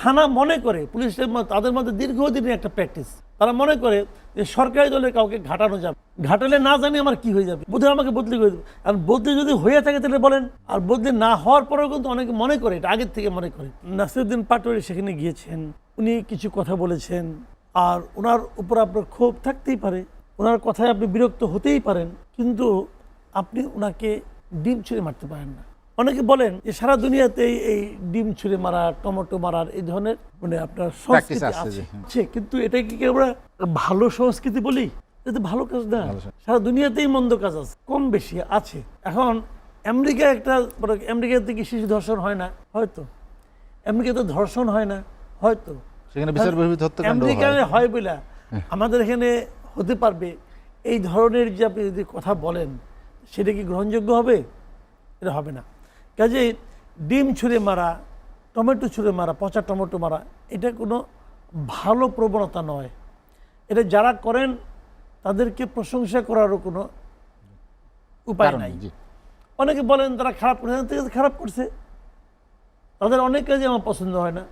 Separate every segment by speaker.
Speaker 1: থানা মনে করে, পুলিশের তাদের মধ্যে দীর্ঘদিনের একটা প্র্যাকটিস, তারা মনে করে যে সরকারি দলের কাউকে ঘাটানো যাবে, ঘাটালে না জানি আমার কি হয়ে যাবে, বোধহয় আমাকে বদলি করে দেবে। আর বদলি যদি হয়ে থাকে তাহলে বলেন, আর বদলি না হওয়ার পরেও কিন্তু অনেকে মনে করে, এটা আগের থেকে মনে করে। নাসিরউদ্দিন পাটোয়ারি সেখানে গিয়েছেন, উনি কিছু কথা বলেছেন, আর ওনার উপর আপনার ক্ষোভ থাকতেই পারে, ওনার কথায় আপনি বিরক্ত হতেই পারেন, কিন্তু আপনি ওনাকে ডিম ছুঁড়ে মারতে পারেন না। অনেকে বলেন যে সারা দুনিয়াতেই এই ডিম ছুঁড়ে মারা, টমেটো মারার এই ধরনের মানে আপনার সংস্কৃতি আছে, কিন্তু এটাকে কি আমরা ভালো সংস্কৃতি বলি? এটা ভালো কাজ না, সারা দুনিয়াতেই মন্দ কাজ আছে, কম বেশি আছে। এখন আমেরিকা একটা, আমেরিকাতে কি শিশু ধর্ষণ হয় না? হয়তো। আমেরিকাতে ধর্ষণ হয় না? হয়তো। আমেরিকায় হয় বলে আমাদের এখানে হতে পারবে এই ধরনের যে আপনি যদি কথা বলেন, সেটা কি গ্রহণযোগ্য হবে? এটা হবে না। কাজেই ডিম ছুঁড়ে মারা, টমেটো ছুঁড়ে মারা, পচা টমেটো মারা, এটা কোনো ভালো প্রবণতা নয়। এটা যারা করেন তাদেরকে প্রশংসা করারও কোনো উপায় নাই। অনেকে বলেন তারা খারাপ করছে, খারাপ করছে, তাদের অনেক কাজে আমার পছন্দ হয় না,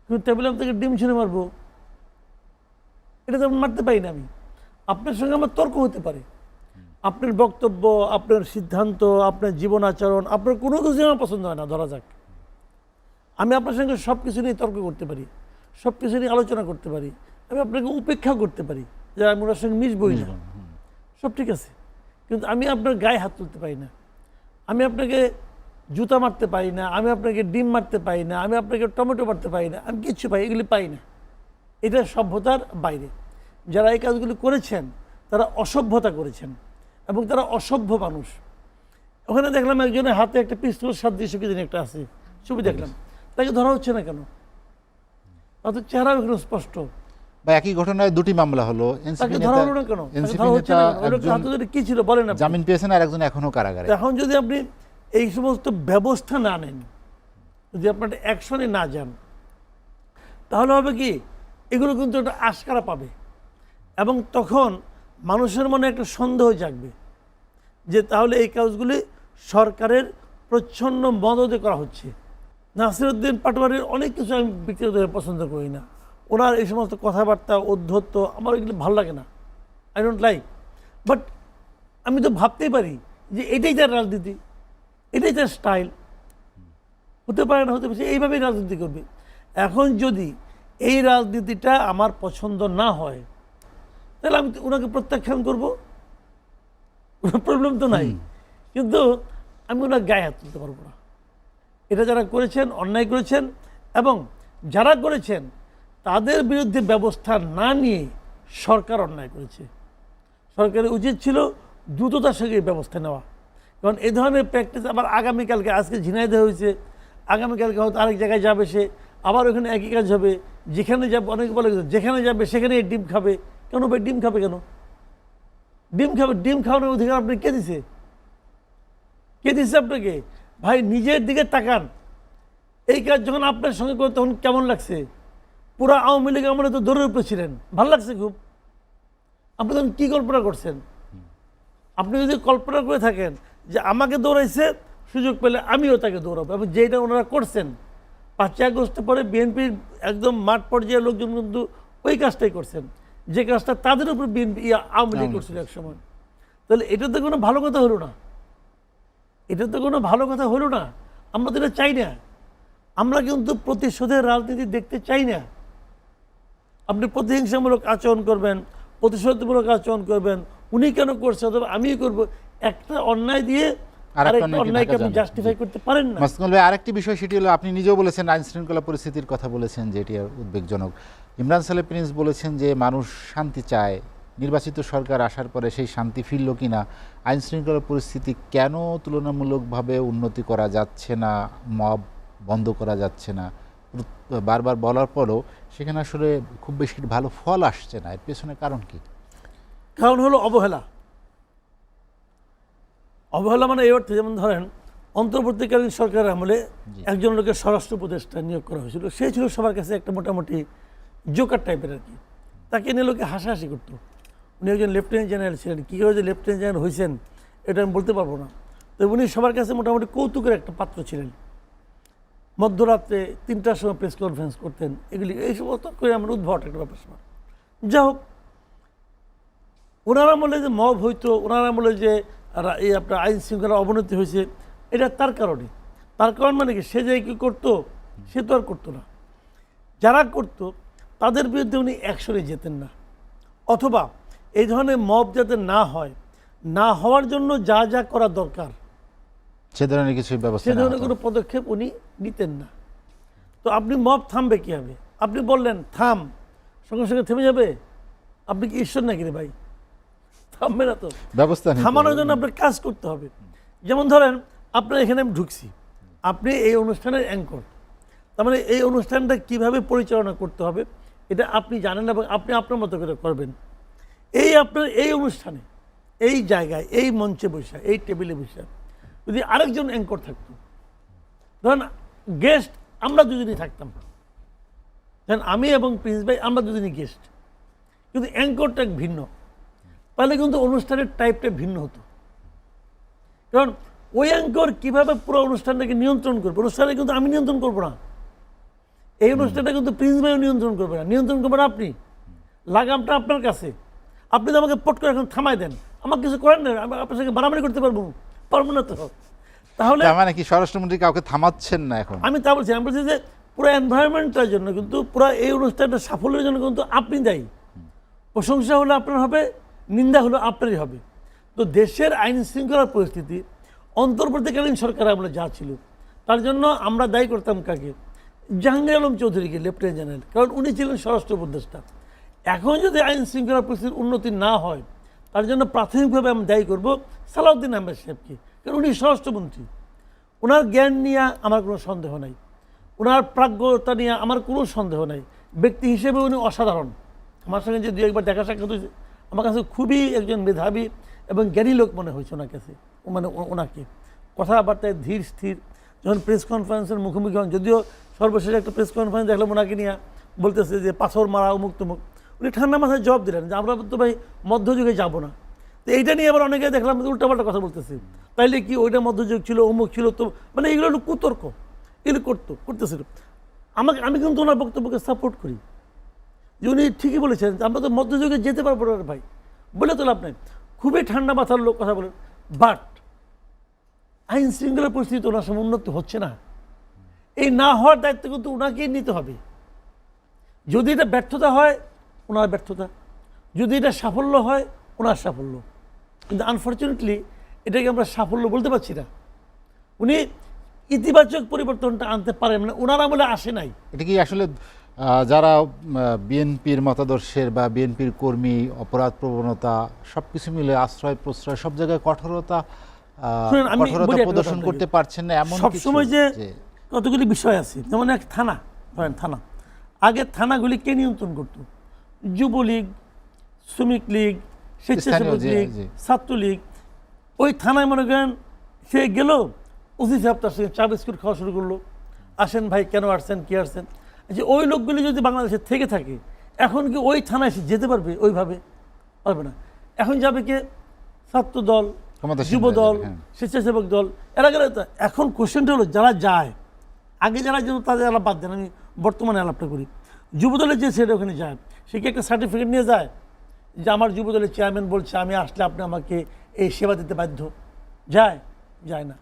Speaker 1: কিন্তু টেবিলের থেকে ডিম ছুঁড়ে মারবো, এটা তো মারতে পারি না আমি। আপনার সঙ্গে আমার তর্ক হতে পারে, আপনার বক্তব্য, আপনার সিদ্ধান্ত, আপনার জীবন আচরণ, আপনার কোনো কিছু আমার পছন্দ হয় না, ধরা যাক। আমি আপনার সঙ্গে সব কিছু নিয়ে তর্ক করতে পারি, সব কিছু নিয়ে আলোচনা করতে পারি, আমি আপনাকে উপেক্ষা করতে পারি যে আমি ওনার সঙ্গে মিশবই না, সব ঠিক আছে, কিন্তু আমি আপনার গায়ে হাত তুলতে পারি না, আমি আপনাকে জুতা মারতে পারি না, আমি আপনাকে ডিম মারতে পারি না, আমি আপনাকে টমেটো মারতে পারি না, আমি কিচ্ছু পাই, এগুলি পাই না। এটা সভ্যতার বাইরে। যারা এই কাজগুলি করেছেন তারা অসভ্যতা করেছেন এবং তারা অসভ্য মানুষ। ওখানে দেখলাম একজনের হাতে একটা পিস্তল সাদৃশ্য কি দিন একটা আছে, ছবি দেখলাম, তাকে ধরা হচ্ছে না কেন? অত চেহারা এখানে স্পষ্ট।
Speaker 2: বা একই ঘটনায় দুটি মামলা হলো,
Speaker 1: তাকে ধরা হলো না কেন? কি ছিল বলেন?
Speaker 2: জামিন পেয়েছেন আর একজন এখনো কারাগারে।
Speaker 1: এখন যদি আপনি এই সমস্ত ব্যবস্থা না নেন, যদি আপনার অ্যাকশনে না যান, তাহলে হবে কি এগুলো কিন্তু একটা আশকারা পাবে এবং তখন মানুষের মনে একটা সন্দেহ জাগবে যে তাহলে এই কাজগুলি সরকারের প্রচ্ছন্ন মদদে করা হচ্ছে। নাসিরউদ্দিন পাটোয়ারির অনেক কিছু আমি ব্যক্তিগতভাবে পছন্দ করি না, ওনার এই সমস্ত কথাবার্তা, অধ্যত্ত আমার এগুলো ভালো লাগে না, আই ডোন্ট লাইক। বাট আমি তো ভাবতেই পারি যে এটাই তার রাজনীতি, এটাই তার স্টাইল, হতে পারে না, হতে পারে এইভাবেই রাজনীতি করবে। এখন যদি এই রাজনীতিটা আমার পছন্দ না হয় তাহলে আমি ওনাকে প্রত্যাখ্যান করবো, কোনো প্রবলেম তো নাই, কিন্তু আমি ওনার গায়ে হাত তুলতে পারবো না। এটা যারা করেছেন অন্যায় করেছেন এবং যারা করেছেন তাদের বিরুদ্ধে ব্যবস্থা না নিয়ে সরকার অন্যায় করেছে। সরকারের উচিত ছিল দ্রুততার সঙ্গে ব্যবস্থা নেওয়া, কারণ এই ধরনের প্র্যাকটিস আবার আগামীকালকে, আজকে ঝিনাইদহ হয়েছে, আগামীকালকে হয়তো আরেক জায়গায় যাবে সে, আবার ওখানে একই কাজ হবে, যেখানে যাবে অনেকে বলে যেখানে যাবে সেখানে ডিম খাবে। কেন ভাই ডিম খাবে কেন? ডিম খাবে, ডিম খাওয়ানোর অধিকার আপনি কে দিছে? কে দিচ্ছে আপনাকে? ভাই নিজের দিকে তাকান, এই কাজ যখন আপনার সঙ্গে করে তখন কেমন লাগছে? পুরা আওয়ামী লীগ আমলে তো দৌড়ের উপরে ছিলেন, ভালো লাগছে খুব। আপনি তখন কী কল্পনা করছেন? আপনি যদি কল্পনা করে থাকেন যে আমাকে দৌড়াইছে, সুযোগ পেলে আমিও তাকে দৌড়াবো, এবং যেটা ওনারা করছেন 5ই আগস্টের পরে বিএনপির একদম মাঠ পর্যায়ের লোকজন কিন্তু ওই কাজটাই করছেন, যে কাজটা তাদের উপর বিএনপি আওয়ামী লীগ করছিল এক সময়। তাহলে এটা তো কোনো ভালো কথা হলো না, এটা তো কোনো ভালো কথা হলো না। আমরা তো এটা চাই না, আমরা কিন্তু প্রতিশোধের রাজনীতি দেখতে চাই না। আপনি প্রতিহিংসামূলক আচরণ করবেন, প্রতিশোধমূলক আচরণ করবেন, উনি কেন করছে অথবা আমিই করবো, একটা অন্যায় দিয়ে আরেকটা অন্যায়কে আপনি জাস্টিফাই করতে পারেন না।
Speaker 2: মাসুদ ভাই, আরেকটি বিষয় সেটি হলো, আপনি নিজেও বলেছেন আইন শৃঙ্খলা পরিস্থিতির কথা বলেছেন যে এটি উদ্বেগজনক। ইমরান সালেহ প্রিন্স বলেছেন যে মানুষ শান্তি চায়, নির্বাচিত সরকার আসার পরে সেই শান্তি ফিরল কিনা, আইন শৃঙ্খলা পরিস্থিতি কেন তুলনামূলকভাবে উন্নতি করা যাচ্ছে না, মব বন্ধ করা যাচ্ছে না, বারবার বলার পরও সেখানে আসলে খুব বেশি ভালো ফল আসছে না, এর পেছনে কারণ কি?
Speaker 1: কারণ হলো অবহেলা। অবহেলা মানে এই অর্থে, যেমন ধরেন অন্তর্বর্তীকালীন সরকারের আমলে একজন লোকের স্বরাষ্ট্র উপদেষ্টা নিয়োগ করা হয়েছিল, সে ছিল সবার কাছে একটা মোটামুটি জোকার টাইপের আর কি, তাকে নিয়ে লোকে হাসাহাসি করতো। উনি একজন লেফটেন্যান্ট জেনারেল ছিলেন, কী করে যে লেফটেন্যান্ট জেনারেল হয়েছেন এটা আমি বলতে পারবো না, তো উনি সবার কাছে মোটামুটি কৌতুকের একটা পাত্র ছিলেন। মধ্যরাত্রে ৩টার সময় প্রেস কনফারেন্স করতেন, এগুলি এই সমস্ত করে আমার উদ্ভট একটা ব্যাপার সময়। যা হোক, ওনারা বলে যে মব হইতো, ওনারা বলে যে এই আপনার আইন শৃঙ্খলার অবনতি হয়েছে, এটা তার কারণে। তার কারণ মানে কি, সে যে কি করতো, সে তো আর করতো না। যারা করতো তাদের বিরুদ্ধে উনি অ্যাকশনে যেতেন না, অথবা এই ধরনের মব যাতে না হয়, না হওয়ার জন্য যা যা করা দরকার
Speaker 2: সে ধরনের কিছু ব্যবস্থা
Speaker 1: সে
Speaker 2: নেওয়া
Speaker 1: ধরনের
Speaker 2: হতো।
Speaker 1: কোনো পদক্ষেপ উনি নিতেন না। তো আপনি মব থামবে কীভাবে? আপনি বললেন থাম, সঙ্গে সঙ্গে থেমে যাবে? আপনি কি ঈশ্বর নাকি রে ভাই? থামবে না তো।
Speaker 2: ব্যবস্থা নিতে
Speaker 1: থামানোর
Speaker 2: হবে।
Speaker 1: জন্য আপনার কাজ করতে হবে। যেমন ধরেন, আপনার এখানে আমি ঢুকছি, আপনি এই অনুষ্ঠানের অ্যাঙ্কর, তার মানে এই অনুষ্ঠানটা কিভাবে পরিচালনা করতে হবে এটা আপনি জানেন এবং আপনি আপনার মতো করে করবেন। এই আপনার এই অনুষ্ঠানে, এই জায়গায়, এই মঞ্চে বসে, এই টেবিলে বসে যদি আরেকজন অ্যাঙ্কর থাকতো, ধরেন গেস্ট আমরা দুজনই থাকতাম, ধরেন আমি এবং প্রিন্স ভাই আমরা দুজনই গেস্ট, কিন্তু অ্যাঙ্করটা ভিন্ন, তাহলে কিন্তু অনুষ্ঠানের টাইপটা ভিন্ন হতো। কারণ ওই অ্যাঙ্কর কীভাবে পুরো অনুষ্ঠানটাকে নিয়ন্ত্রণ করবে, অনুষ্ঠানে কিন্তু আমি নিয়ন্ত্রণ করবো না, এই অনুষ্ঠানটা কিন্তু প্রিন্স ভাইও নিয়ন্ত্রণ করবে না, নিয়ন্ত্রণ করবেন আপনি, লাগামটা আপনার কাছে। আপনি তো আমাকে পট করে এখন থামাই দেন, আমার কিছু করেন না, আমি আপনার সঙ্গে বাড়াবাড়ি করতে পারবো না তো। তাহলে
Speaker 2: তার মানে কি স্বরাষ্ট্রমন্ত্রী কাউকে থামাচ্ছেন না এখন?
Speaker 1: আমি তা বলছি, আমি বলছি যে পুরো এনভায়রনমেন্টটার জন্য কিন্তু, পুরো এই অনুষ্ঠানটা সাফল্যের জন্য কিন্তু আপনি দায়ী। প্রশংসা হলো আপনার হবে, নিন্দা হলো আপনারই হবে। তো দেশের আইন শৃঙ্খলার পরিস্থিতি অন্তর্বর্তীকালীন সরকার আমরা যা ছিল, তার জন্য আমরা দায়ী করতাম কাকে? জাহাঙ্গীর আলম চৌধুরীকে, লেফটেন্যান্ট জেনারেল, কারণ উনি ছিলেন স্বরাষ্ট্র উপদেষ্টা। এখন যদি আইন শৃঙ্খলা পরিস্থিতির উন্নতি না হয়, তার জন্য প্রাথমিকভাবে আমি দায়ী করব সালাউদ্দিন আহমেদ সাহেবকে, কারণ উনি স্বরাষ্ট্রমন্ত্রী। ওনার জ্ঞান নিয়ে আমার কোনো সন্দেহ নাই, ওনার প্রাজ্ঞতা নিয়ে আমার কোনো সন্দেহ নাই। ব্যক্তি হিসেবে উনি অসাধারণ। আমার সঙ্গে যে দু একবার দেখা সাক্ষাৎ হয়েছে, আমার কাছে খুবই একজন মেধাবী এবং জ্ঞানী লোক মনে হয়েছে ওনার কাছে, মানে ওনাকে কথাবার্তায় ধীর স্থির। যখন প্রেস কনফারেন্সের মুখোমুখি হন, যদিও সর্বশেষ একটা প্রেস কনফারেন্স দেখলাম ওনাকে নিয়ে বলতেছে যে পাথর মারা অমুক তমুক, উনি ঠান্ডা মাথায় জবাব দিলেন যে আমরা তো ভাই মধ্যযুগে যাব না। তো এইটা নিয়ে আবার অনেকে দেখলাম উল্টাপাল্টা কথা বলতেছে, তাইলে কি ওইটা মধ্যযুগ ছিল, অমুক ছিল, তো মানে এগুলো হলো কুতর্ক, এগুলো করতেছিল। আমি কিন্তু ওনার বক্তব্যকে সাপোর্ট করি, যে উনি ঠিকই বলেছেন যে আমরা তো মধ্যযুগে যেতে পারবো না ভাই, বলে তো লাভ নাই। খুবই ঠান্ডা মাথার লোক কথা বলেন, বাট আইন শৃঙ্খলা পরিস্থিতি ওনার সময় উন্নতি হচ্ছে না। এই না হওয়ার দায়িত্ব কিন্তু ওনাকেই নিতে হবে। যদি এটা ব্যর্থতা হয়, ওনার ব্যর্থতা; যদি এটা সাফল্য হয়, ওনার সাফল্য। কিন্তু আনফর্চুনেটলি এটাকে আমরা সাফল্য বলতে পারছি না। উনি ইতিবাচক পরিবর্তনটা আনতে পারেন, মানে ওনার আমলে আসে নাই।
Speaker 2: এটা কি আসলে যারা বিএনপির মতাদর্শের বা বিএনপির কর্মী, অপরাধ প্রবণতা সবকিছু মিলে আশ্রয় প্রশ্রয় সব জায়গায় কঠোরতা প্রদর্শন করতে পারছেন না এমন
Speaker 1: সবসময় যে কতগুলি বিষয় আছে, যেমন এক থানা, ধরেন থানা, আগে থানাগুলি কে নিয়ন্ত্রণ করতো? যুবলীগ, শ্রমিক লীগ, স্বেচ্ছাসেবক লীগ, ছাত্রলীগ। ওই থানায় মনে করেন সে গেল, ওসি সাহেব তার সঙ্গে চা বিস্কুট খাওয়া শুরু করলো, আসেন ভাই কেন আসছেন, কি আসছেন। যে ওই লোকগুলি যদি বাংলাদেশে থেকে থাকে, এখন কি ওই থানায় সে যেতে পারবে? ওইভাবে পারবে না। এখন যাবে কে? ছাত্র দল, যুব দল, স্বেচ্ছাসেবক দল, এরা গেলে। এখন কোশ্চেনটা হলো, যারা যায়, আগে যারা যেন তাদের আলাপ বাদ দেন, আমি বর্তমানে আলাপটা করি। যুব দলের যে সেটা ওখানে যায়, সে কি একটা সার্টিফিকেট নিয়ে যায় যে আমার যুব দলের চেয়ারম্যান বলছে আমি আসলে আপনি আমাকে এই সেবা দিতে বাধ্য? যায়? যায় না।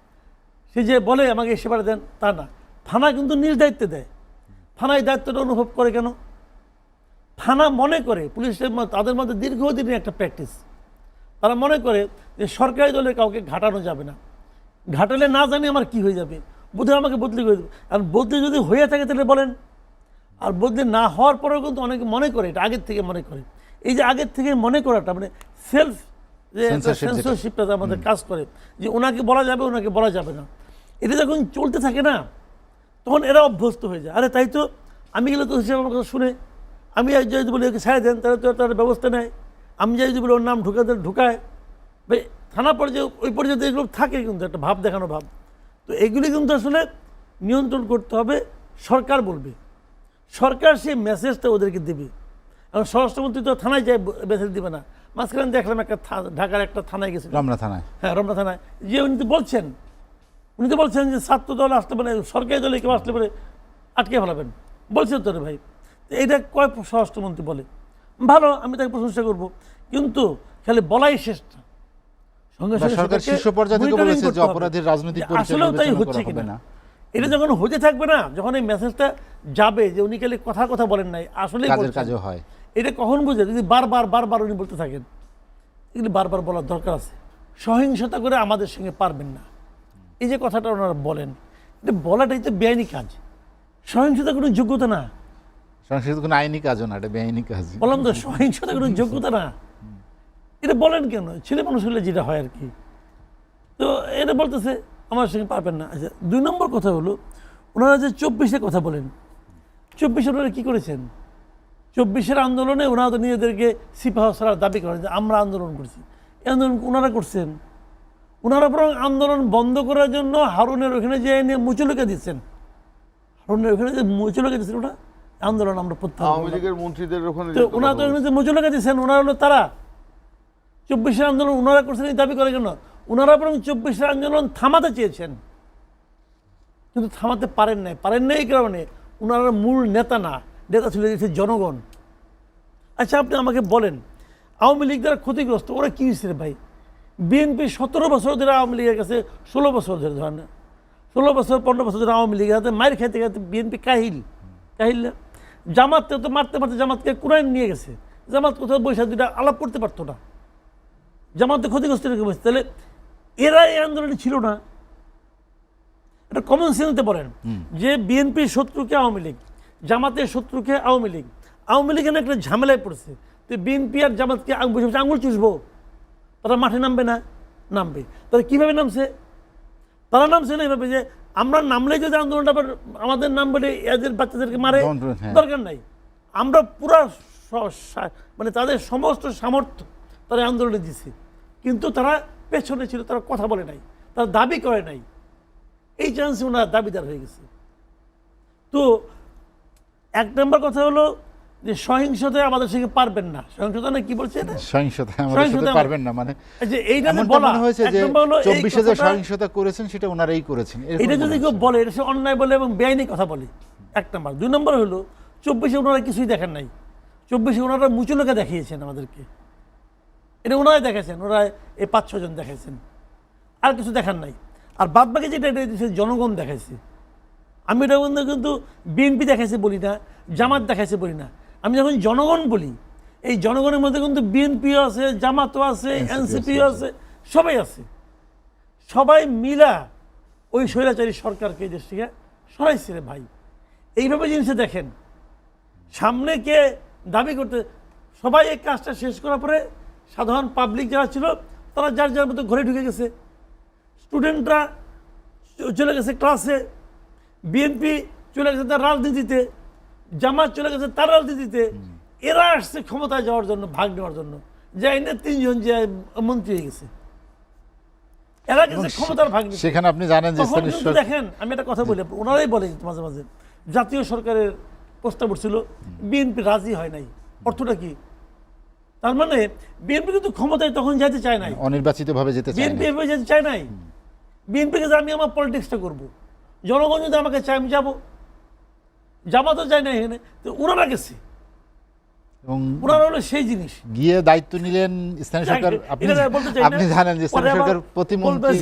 Speaker 1: সে যে বলে আমাকে এই সেবাটা দেন, তা না। থানা কিন্তু নিজ দায়িত্বে দেয়। থানা এই দায়িত্বটা অনুভব করে কেন? থানা মনে করে, পুলিশের তাদের মধ্যে দীর্ঘদিনের একটা প্র্যাকটিস, তারা মনে করে যে সরকারি দলের কাউকে ঘাটানো যাবে না, ঘাটালে না জানি আমার কি হয়ে যাবে, বোধহয় আমাকে বদলি করে দেবে। আর বদলি যদি হয়ে থাকে তাহলে বলেন। আর বদলি না হওয়ার পরেও কিন্তু অনেকে মনে করে, এটা আগের থেকে মনে করে। এই যে আগের থেকে মনে করাটা, মানে সেলফ যে সেন্সরশিপটা আমাদের কাজ করে, যে ওনাকে বলা যাবে, ওনাকে বলা যাবে না। এটা যখন চলতে থাকে না, তখন এরা অভ্যস্ত হয়ে যায়। আরে তাই তো, আমি গেলে তো হিসেবে আমার কথা শুনে, আমি যদি বলি ওকে ছেড়ে দেন, তাহলে তো তার ব্যবস্থা নেয়। আমি যদি বলি ওর নাম ঢুকায়, থানা পর্যায়ে ওই পর্যায়ে এগুলো থাকে, কিন্তু একটা ভাব দেখানো ভাব। তো এগুলি কিন্তু আসলে নিয়ন্ত্রণ করতে হবে, সরকার বলবে, সরকার সেই মেসেজটা ওদেরকে দেবে। এবং স্বরাষ্ট্রমন্ত্রী তো থানায় যায় মেসেজ দেবে না। মাঝখানে দেখলাম একটা ঢাকার একটা থানায় গেছে,
Speaker 2: রমনা থানায়,
Speaker 1: হ্যাঁ রমনা থানায়, যে উনি তো বলছেন উনি তো বলছেন যে ছাত্র দল আসলে মানে সরকারি দলে কেউ আসলে পরে আটকে ফেলাবেন, বলছেন তো রে ভাই। তো এইটা কয় স্বরাষ্ট্রমন্ত্রী বলে? ভালো, আমি তাকে প্রশংসা করবো, কিন্তু খালি বলাই শেষ না, সঙ্গে সঙ্গে
Speaker 2: সরকার
Speaker 1: সেটাকে
Speaker 2: শীর্ষ পর্যায়ে থেকে
Speaker 1: monitoring
Speaker 2: বলেছে
Speaker 1: করতে
Speaker 2: যে
Speaker 1: হবে।
Speaker 2: অপরাধের রাজনৈতিক
Speaker 1: যে
Speaker 2: পরিচয়
Speaker 1: আসলেও তাই
Speaker 2: বিবেচনা
Speaker 1: হচ্ছে
Speaker 2: করা হবে
Speaker 1: কিনা।
Speaker 2: না।
Speaker 1: এটা যখন হতে থাকবে না, যখন এই মেসেজটা যাবে যে উনি খালি কথা বলেন নাই, আসলে
Speaker 2: কাজের কাজও হয়।
Speaker 1: এটা কখন বুঝে? যদি বারবার উনি বলতে থাকেন, এগুলি বারবার বলার দরকার আছে। সহিংসতা করে আমাদের সঙ্গে পারবেন না, এই যে কথাটা ওনারা বলেন, এটা বলাটাই তো বেআইনি কাজ। সহিংসতা কোনো যোগ্যতা না,
Speaker 2: সংস্কৃত কোনো আইনি কাজও না, এটা বেআইনি কাজ।
Speaker 1: বললাম তো সহিংসতা কোনো যোগ্যতা না। এটা বলেন কেন? ছেলে মানুষ হলে যেটা হয় আর কি। তো এটা বলতেছে আমার সঙ্গে পারবেন না। আচ্ছা, 2 নম্বর কথা হলো, ওনারা যে 24-এর কথা বলেন, 24-এ ওনারা কী করেছেন? 24-এর আন্দোলনে ওনারা তো নিজেদেরকে সিপাহ সরার দাবি করেন যে আমরা আন্দোলন করছি। এই আন্দোলন ওনারা করছেন, ওনারা বরং আন্দোলন বন্ধ করার জন্য হারুনের ওখানে যে নিয়ে মুচলকে দিচ্ছেন, হারুনের ওখানে যে মুচলকে দিচ্ছেন, ওটা আন্দোলন আমরা প্রত্যাহার
Speaker 3: আওয়ামী
Speaker 1: করলাম।
Speaker 3: লীগের মন্ত্রীদের ওখানে
Speaker 1: তো ওনারা তো ওখানে যে মুচলকে দিচ্ছেন, ওনারা হলো তারা 24-এর আন্দোলন ওনারা করছেন এই দাবি করে কেন? ওনারা বরং 24-এর আন্দোলন থামাতে চেয়েছেন, কিন্তু থামাতে পারেন নাই এই কারণে ওনারা মূল নেতা না, নেতা ছিল জনগণ। আচ্ছা, আপনি আমাকে বলেন, আওয়ামী লীগ দ্বারা ক্ষতিগ্রস্ত ওরা কী হয়েছে রে ভাই? বিএনপি 17 বছর ধরে আওয়ামী লীগের কাছে, 16 বছর ধরে ধরেন, 16 বছর 15 বছর ধরে আওয়ামী লীগের হাতে মায়ের খাইতে খাইতে বিএনপি কাহিল না। জামাতকে তো মারতে জামাতকে কুরাইন নিয়ে গেছে, জামাত কোথাও বৈশাখ দুটা আলাপ করতে পারতো না, জামাতে ক্ষতিগ্রস্ত রেখে বসে। তাহলে এরা এই আন্দোলনে ছিল না? এটা কমন সেন্সে বলেন যে বিএনপির শত্রুকে আওয়ামী লীগ, জামাতের শত্রুকে আওয়ামী লীগ, আওয়ামী লীগ একটা ঝামেলায় পড়ছে। তো বিএনপি আর জামাতকে বসে বসে আঙুল চুষবো? তারা মাঠে নামবে না? নামবে। তারা কীভাবে নামছে? তারা নামছে না এইভাবে যে আমরা নামলে যদি আন্দোলনটা আবার আমাদের নাম বলে এদের বাচ্চাদেরকে মারে, দরকার নাই। আমরা পুরা মানে তাদের সমস্ত সামর্থ্য তারা আন্দোলনে দিছে, কিন্তু তারা পেছনে ছিল, তারা কথা বলে নাই, তারা দাবি করে নাই। এই চান্সে ওনারা দাবিদার হয়ে গেছে। তো 1 নম্বর কথা হলো যে সহিংসতায় আমাদের সঙ্গে পারবেন না। সহিংসতা না কি বলছে এটা?
Speaker 2: সহিংসতায় আমাদের সাথে পারবেন না, মানে
Speaker 1: যে এইটা
Speaker 2: এমনটা
Speaker 1: বলা
Speaker 2: মনে হয়েছে যে 24-এ যে সহিংসতা করেছেন সেটা ওনারাই করেছেন,
Speaker 1: এটা যদি কেউ বলে এটা সে অন্যায় বলে এবং বেআইনি কথা বলে। 1 নম্বর। 2 নম্বর হলো 24-এ ওনারা কিছুই দেখেন নাই। 24-এ ওনারা মুচুলোকে দেখিয়েছেন আমাদেরকে, এটা ওনারাই দেখেছেন, ওরা এই 5-6 জন দেখাইছেন, আর কিছু দেখান নাই। আর বাদ বাকি যেটা এটা জনগণ দেখাইছে। আমি এটা কিন্তু বিএনপি দেখাইছে বলি না, জামাত দেখাইছে বলি না। আমি যখন জনগণ বলি, এই জনগণের মধ্যে কিন্তু বিএনপিও আছে, জামাতও আছে, এনসিপিও আছে, সবাই আছে। সবাই মিলা ওই স্বৈরাচারী সরকারকে এই দেশ থেকে সরাইছে রে ভাই। এইভাবে জিনিসটা দেখেন, সামনে কে দাবি করতে, সবাই এই কাজটা শেষ করার পরে সাধারণ পাবলিক যারা ছিল তারা যার যার মতো ঘরে ঢুকে গেছে, স্টুডেন্টরা চলে গেছে ক্লাসে, বিএনপি চলে গেছে তার রাজনীতিতে, জামাত চলে গেছে তার রাজনীতিতে। এরা আসছে ক্ষমতায় যাওয়ার জন্য, ভাগ নেওয়ার জন্য, যাই না 3 জন যে মন্ত্রী হয়ে গেছে, এরা গেছে ক্ষমতার ভাগ নিতে।
Speaker 2: সেখানে আপনি জানেন যে
Speaker 1: দেখেন, আমি একটা কথা বলি, ওনারাই বলে মাঝে মাঝে জাতীয় সরকারের প্রস্তাব উঠছিল, বিএনপি রাজি হয় নাই। অর্থটা কি? তার মানে বিএনপি কিন্তু ক্ষমতায় তখন যেতে চায় নাই,
Speaker 2: অনির্বাচিতভাবে যেতে চায় না,
Speaker 1: বিএনপি এভাবে যেতে চায় নাই। বিএনপিকে যে আমি আমার পলিটিক্সটা করবো, জনগণ যদি আমাকে চায় আমি যাবো, জামাতও চায় না এখানে। তো ওনারা গেছে,
Speaker 2: এবং
Speaker 1: ওনারা হলো সেই জিনিস
Speaker 2: গিয়ে দায়িত্ব নিলেন স্থানীয় সরকার। আপনি জানেন যে স্থানীয় সরকার প্রতিমন্ত্রী,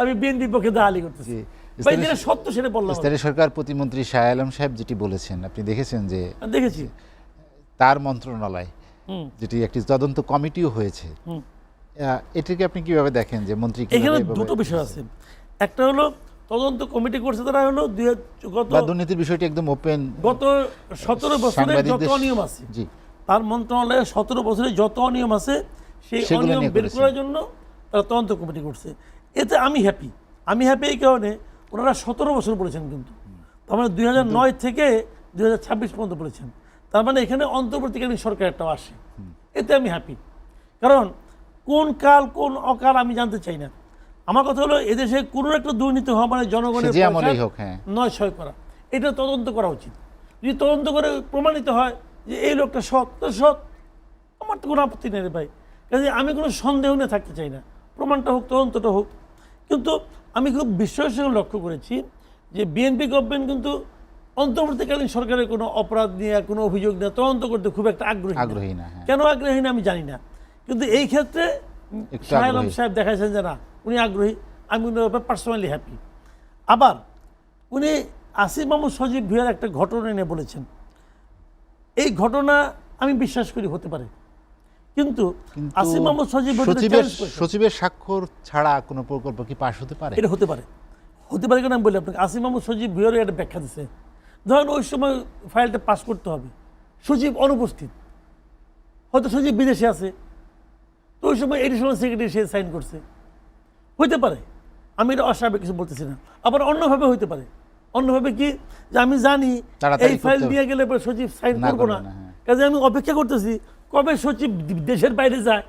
Speaker 1: আমি বিএনপির পক্ষে দালালি করতেছি, যেটা সত্য সেটা বললাম।
Speaker 2: স্থানীয় সরকার প্রতিমন্ত্রী শাহ আলম সাহেব যেটি বলেছেন, আপনি দেখেছেন যে
Speaker 1: দেখেছি
Speaker 2: তার মন্ত্রণালয় যেটি একটি তদন্ত কমিটিও হয়েছে, এটাকে আপনি কিভাবে দেখেন যে মন্ত্রী?
Speaker 1: এখানে দুটো বিষয় আছে। একটা হলো তদন্ত কমিটি করছে তারা হলো
Speaker 2: দুর্নীতির বিষয়টি একদম ওপেন,
Speaker 1: গত 17 বছরে যত অনিয়ম আছে, তার মন্ত্রণালয়ে 17 বছরে যত অনিয়ম আছে সেই অনিয়ম বের করার জন্য তারা তদন্ত কমিটি করছে। এতে আমি হ্যাপি। এই কারণে ওনারা 17 বছর বলেছেন, কিন্তু তার মানে 2009 থেকে 2026 পর্যন্ত বলেছেন। তার মানে এখানে অন্তর্বর্তীকালীন সরকার একটা আসে, এতে আমি হ্যাপি। কারণ কোন কাল কোন অকাল আমি জানতে চাই না। আমার কথা হলো এদেশে কোনো একটা দুর্নীতি হওয়া মানে জনগণের নয় ছয় করা, এটা তদন্ত করা উচিত। যদি তদন্ত করে প্রমাণিত হয় যে এই লোকটা সৎ, তো সৎ, আমার তো কোনো আপত্তি নেই রে ভাই। কাজে আমি কোনো সন্দেহ নিয়ে থাকতে চাই না, প্রমাণটা হোক, তদন্তটা হোক। কিন্তু আমি খুব বিস্ময়ের সঙ্গে লক্ষ্য করেছি যে বিএনপি গভর্নমেন্ট কিন্তু অন্তর্বর্তীকালীন সরকারের কোনো অপরাধ নিয়ে কোনো অভিযোগ নিয়ে তদন্ত করতে খুব একটা আগ্রহী না। কেন আগ্রহী না আমি জানি না, কিন্তু এই ক্ষেত্রে শাহ আলম সাহেব দেখাইছেন যে না উনি আগ্রহী, আমি উনার ব্যাপারে পার্সোনালি হ্যাপি। আবার উনি আসিফ মাহমুদ সজীব ভুঁইয়ার একটা ঘটনা নিয়ে বলেছেন, এই ঘটনা আমি বিশ্বাস করি হতে পারে, কিন্তু আসিফ মাহমুদ
Speaker 2: সচিবের স্বাক্ষর ছাড়া কোনো প্রকল্প কি পাশ হতে পারে?
Speaker 1: এটা হতে পারে কেন আমি বলি আপনাকে। আসিফ মাহমুদ সজীব ভুঁইয়ারও একটা ব্যাখ্যা দিচ্ছে, ধরেন ওই সময় ফাইলটা পাস করতে হবে, সচিব অনুপস্থিত, হয়তো সচিব বিদেশে আছে, তো ওই সময় এডিশনাল সেক্রেটারি সে সাইন করছে, হইতে পারে, আমি এটা অস্বাভাবিক কিছু বলতেছি না। আবার অন্যভাবে হইতে পারে, অন্যভাবে কি যে আমি জানি এই ফাইল দিয়ে গেলে সচিব সাইন করবো না, কাজে আমি অপেক্ষা করতেছি কবে সচিব দেশের বাইরে যায়,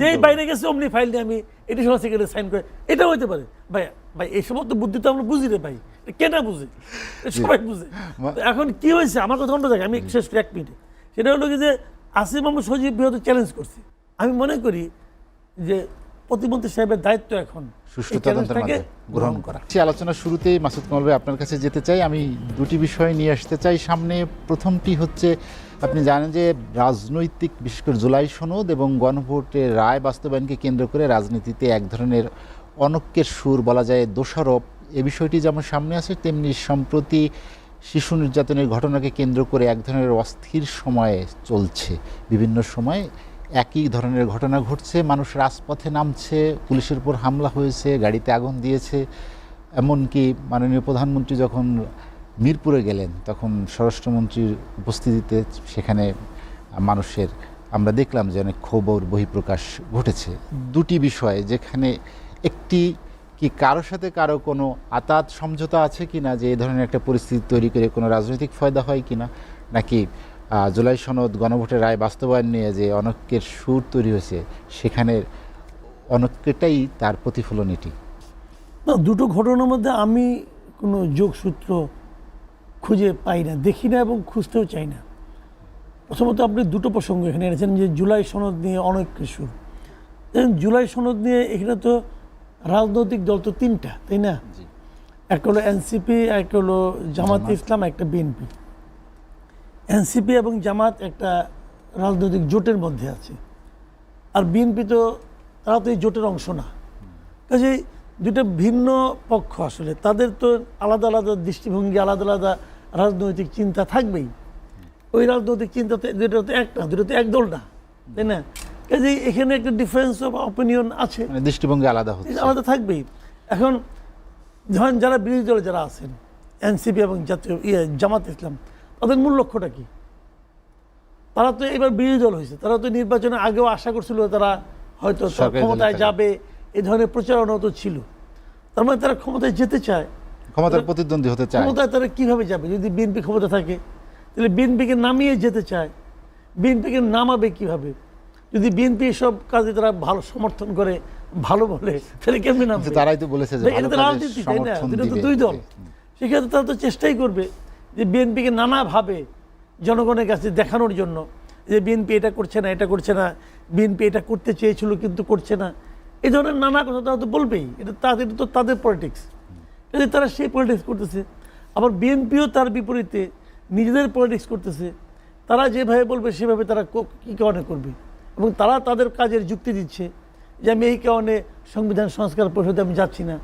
Speaker 1: যেই বাইরে গেছে অমনি ফাইল দিয়ে আমি এডিশনাল সেক্রেটারি সাইন করে, এটা হইতে পারে। ভাই ভাই এই সমস্ত বুদ্ধি তো আমরা বুঝি রে ভাই, কেনা বুঝে, সবাই বুঝে। এখন কি হয়েছে আমার কথা অন্য জায়গায়, আমি শেষ করি 1 মিনিটে। সেটা হলো কি যে আসিফ মাহমুদ সজীব ভুঁইয়া চ্যালেঞ্জ করছে। আমি মনে করি যে প্রতিমন্ত্রী সাহেবের দায়িত্ব এখন
Speaker 2: সুষ্ঠু তদন্তের মাধ্যমে গ্রহণ করা। আলোচনার শুরুতেই মাসুদ কামাল ভাই আপনার কাছে যেতে চাই, আমি দুটি বিষয় নিয়ে আসতে চাই সামনে। প্রথমটি হচ্ছে, আপনি জানেন যে রাজনৈতিক বিশেষ করে জুলাই সনদ এবং গণভোটের রায় বাস্তবায়নকে কেন্দ্র করে রাজনীতিতে এক ধরনের অনৈক্যের সুর, বলা যায় দোষারোপ, এ বিষয়টি যেমন সামনে আছে, তেমনি সম্প্রতি শিশু নির্যাতনের ঘটনাকে কেন্দ্র করে এক ধরনের অস্থির সময়ে চলছে। বিভিন্ন সময় একই ধরনের ঘটনা ঘটছে, মানুষ রাজপথে নামছে, পুলিশের উপর হামলা হয়েছে, গাড়িতে আগুন দিয়েছে। এমনকি মাননীয় প্রধানমন্ত্রী যখন মিরপুরে গেলেন তখন স্বরাষ্ট্রমন্ত্রীর উপস্থিতিতে সেখানে মানুষের আমরা দেখলাম যে অনেক ক্ষোভ ও বহিঃপ্রকাশ ঘটেছে। দুটি বিষয়, যেখানে একটি কি কারোর সাথে কারো কোনো আতাত সমঝোতা আছে কি না, যে এই ধরনের একটা পরিস্থিতি তৈরি করে কোনো রাজনৈতিক ফায়দা হয় কি না, নাকি জুলাই সনদ গণভোটের রায় বাস্তবায়ন নিয়ে যে অনৈক্যের সুর তৈরি হয়েছে সেখানে অনৈক্যটাই তার প্রতিফলন? এটি
Speaker 1: না, দুটো ঘটনার মধ্যে আমি কোনো যোগসূত্র খুঁজে পাই না, দেখি না এবং খুঁজতেও চাই না। প্রথমত আপনি দুটো প্রসঙ্গ এখানে এনেছেন, যে জুলাই সনদ নিয়ে অনৈক্যের সুর। দেখুন জুলাই সনদ নিয়ে এখানে তো রাজনৈতিক দল তো 3টা, তাই না? একটা হলো এনসিপি, একটা হলো জামাত ইসলাম, একটা বিএনপি। এনসিপি এবং জামাত একটা রাজনৈতিক জোটের মধ্যে আছে, আর বিএনপি তো তারা তো এই জোটের অংশ না। কাজেই দুটো ভিন্ন পক্ষ, আসলে তাদের তো আলাদা আলাদা দৃষ্টিভঙ্গি, আলাদা আলাদা রাজনৈতিক চিন্তা থাকবেই। ওই রাজনৈতিক চিন্তাতে দুটো তো এক না, দুটো তো এক দল না, তাই না? কাজেই এখানে একটা ডিফারেন্স অফ অপিনিয়ন আছে,
Speaker 2: দৃষ্টিভঙ্গি আলাদা হচ্ছে,
Speaker 1: আলাদা থাকবেই। এখন ধরেন যারা বিরোধী দলে যারা আছেন, এনসিপি এবং জাতীয় জামাত ইসলাম, তাদের মূল লক্ষ্যটা কি? তারা তো এবার বিরোধী দল হয়েছে, তারা তো নির্বাচনে আগেও আশা করছিল তারা হয়তো ক্ষমতায় যাবে, এই ধরনের প্রচারণা তো ছিল। তার মানে তারা ক্ষমতায় যেতে চায়,
Speaker 2: ক্ষমতার প্রতিদ্বন্দ্বী হতে চায়।
Speaker 1: ক্ষমতায় তারা কিভাবে যাবে? যদি বিএনপি ক্ষমতা থাকে তাহলে বিএনপিকে নামিয়ে যেতে চায়, বিএনপিকে নামাবে কিভাবে? যদি বিএনপি সব কাজে তারা ভালো সমর্থন করে, ভালো বলে, তাহলে কেমনি নামবে?
Speaker 2: তারাই তো বলেছে যে
Speaker 1: এটা তো রাজনীতি, তাই না? এটা তো দুই দল। সেক্ষেত্রে তারা তো চেষ্টাই করবে যে বিএনপিকে নানাভাবে জনগণের কাছে দেখানোর জন্য যে বিএনপি এটা করছে না, এটা করছে না, বিএনপি এটা করতে চেয়েছিল কিন্তু করছে না, এই ধরনের নানা কথা তারা তো বলবেই। এটা তো তাদের পলিটিক্স, তারা সেই পলিটিক্স করতেছে। আবার বিএনপিও তার বিপরীতে নিজেদের পলিটিক্স করতেছে, তারা যেভাবে বলবে সেভাবে তারা কী কারণে করবে, এবং তারা তাদের কাজের যুক্তি দিচ্ছে যে আমি এই কারণে সংবিধান সংস্কার পরিষদে আমি যাচ্ছি না,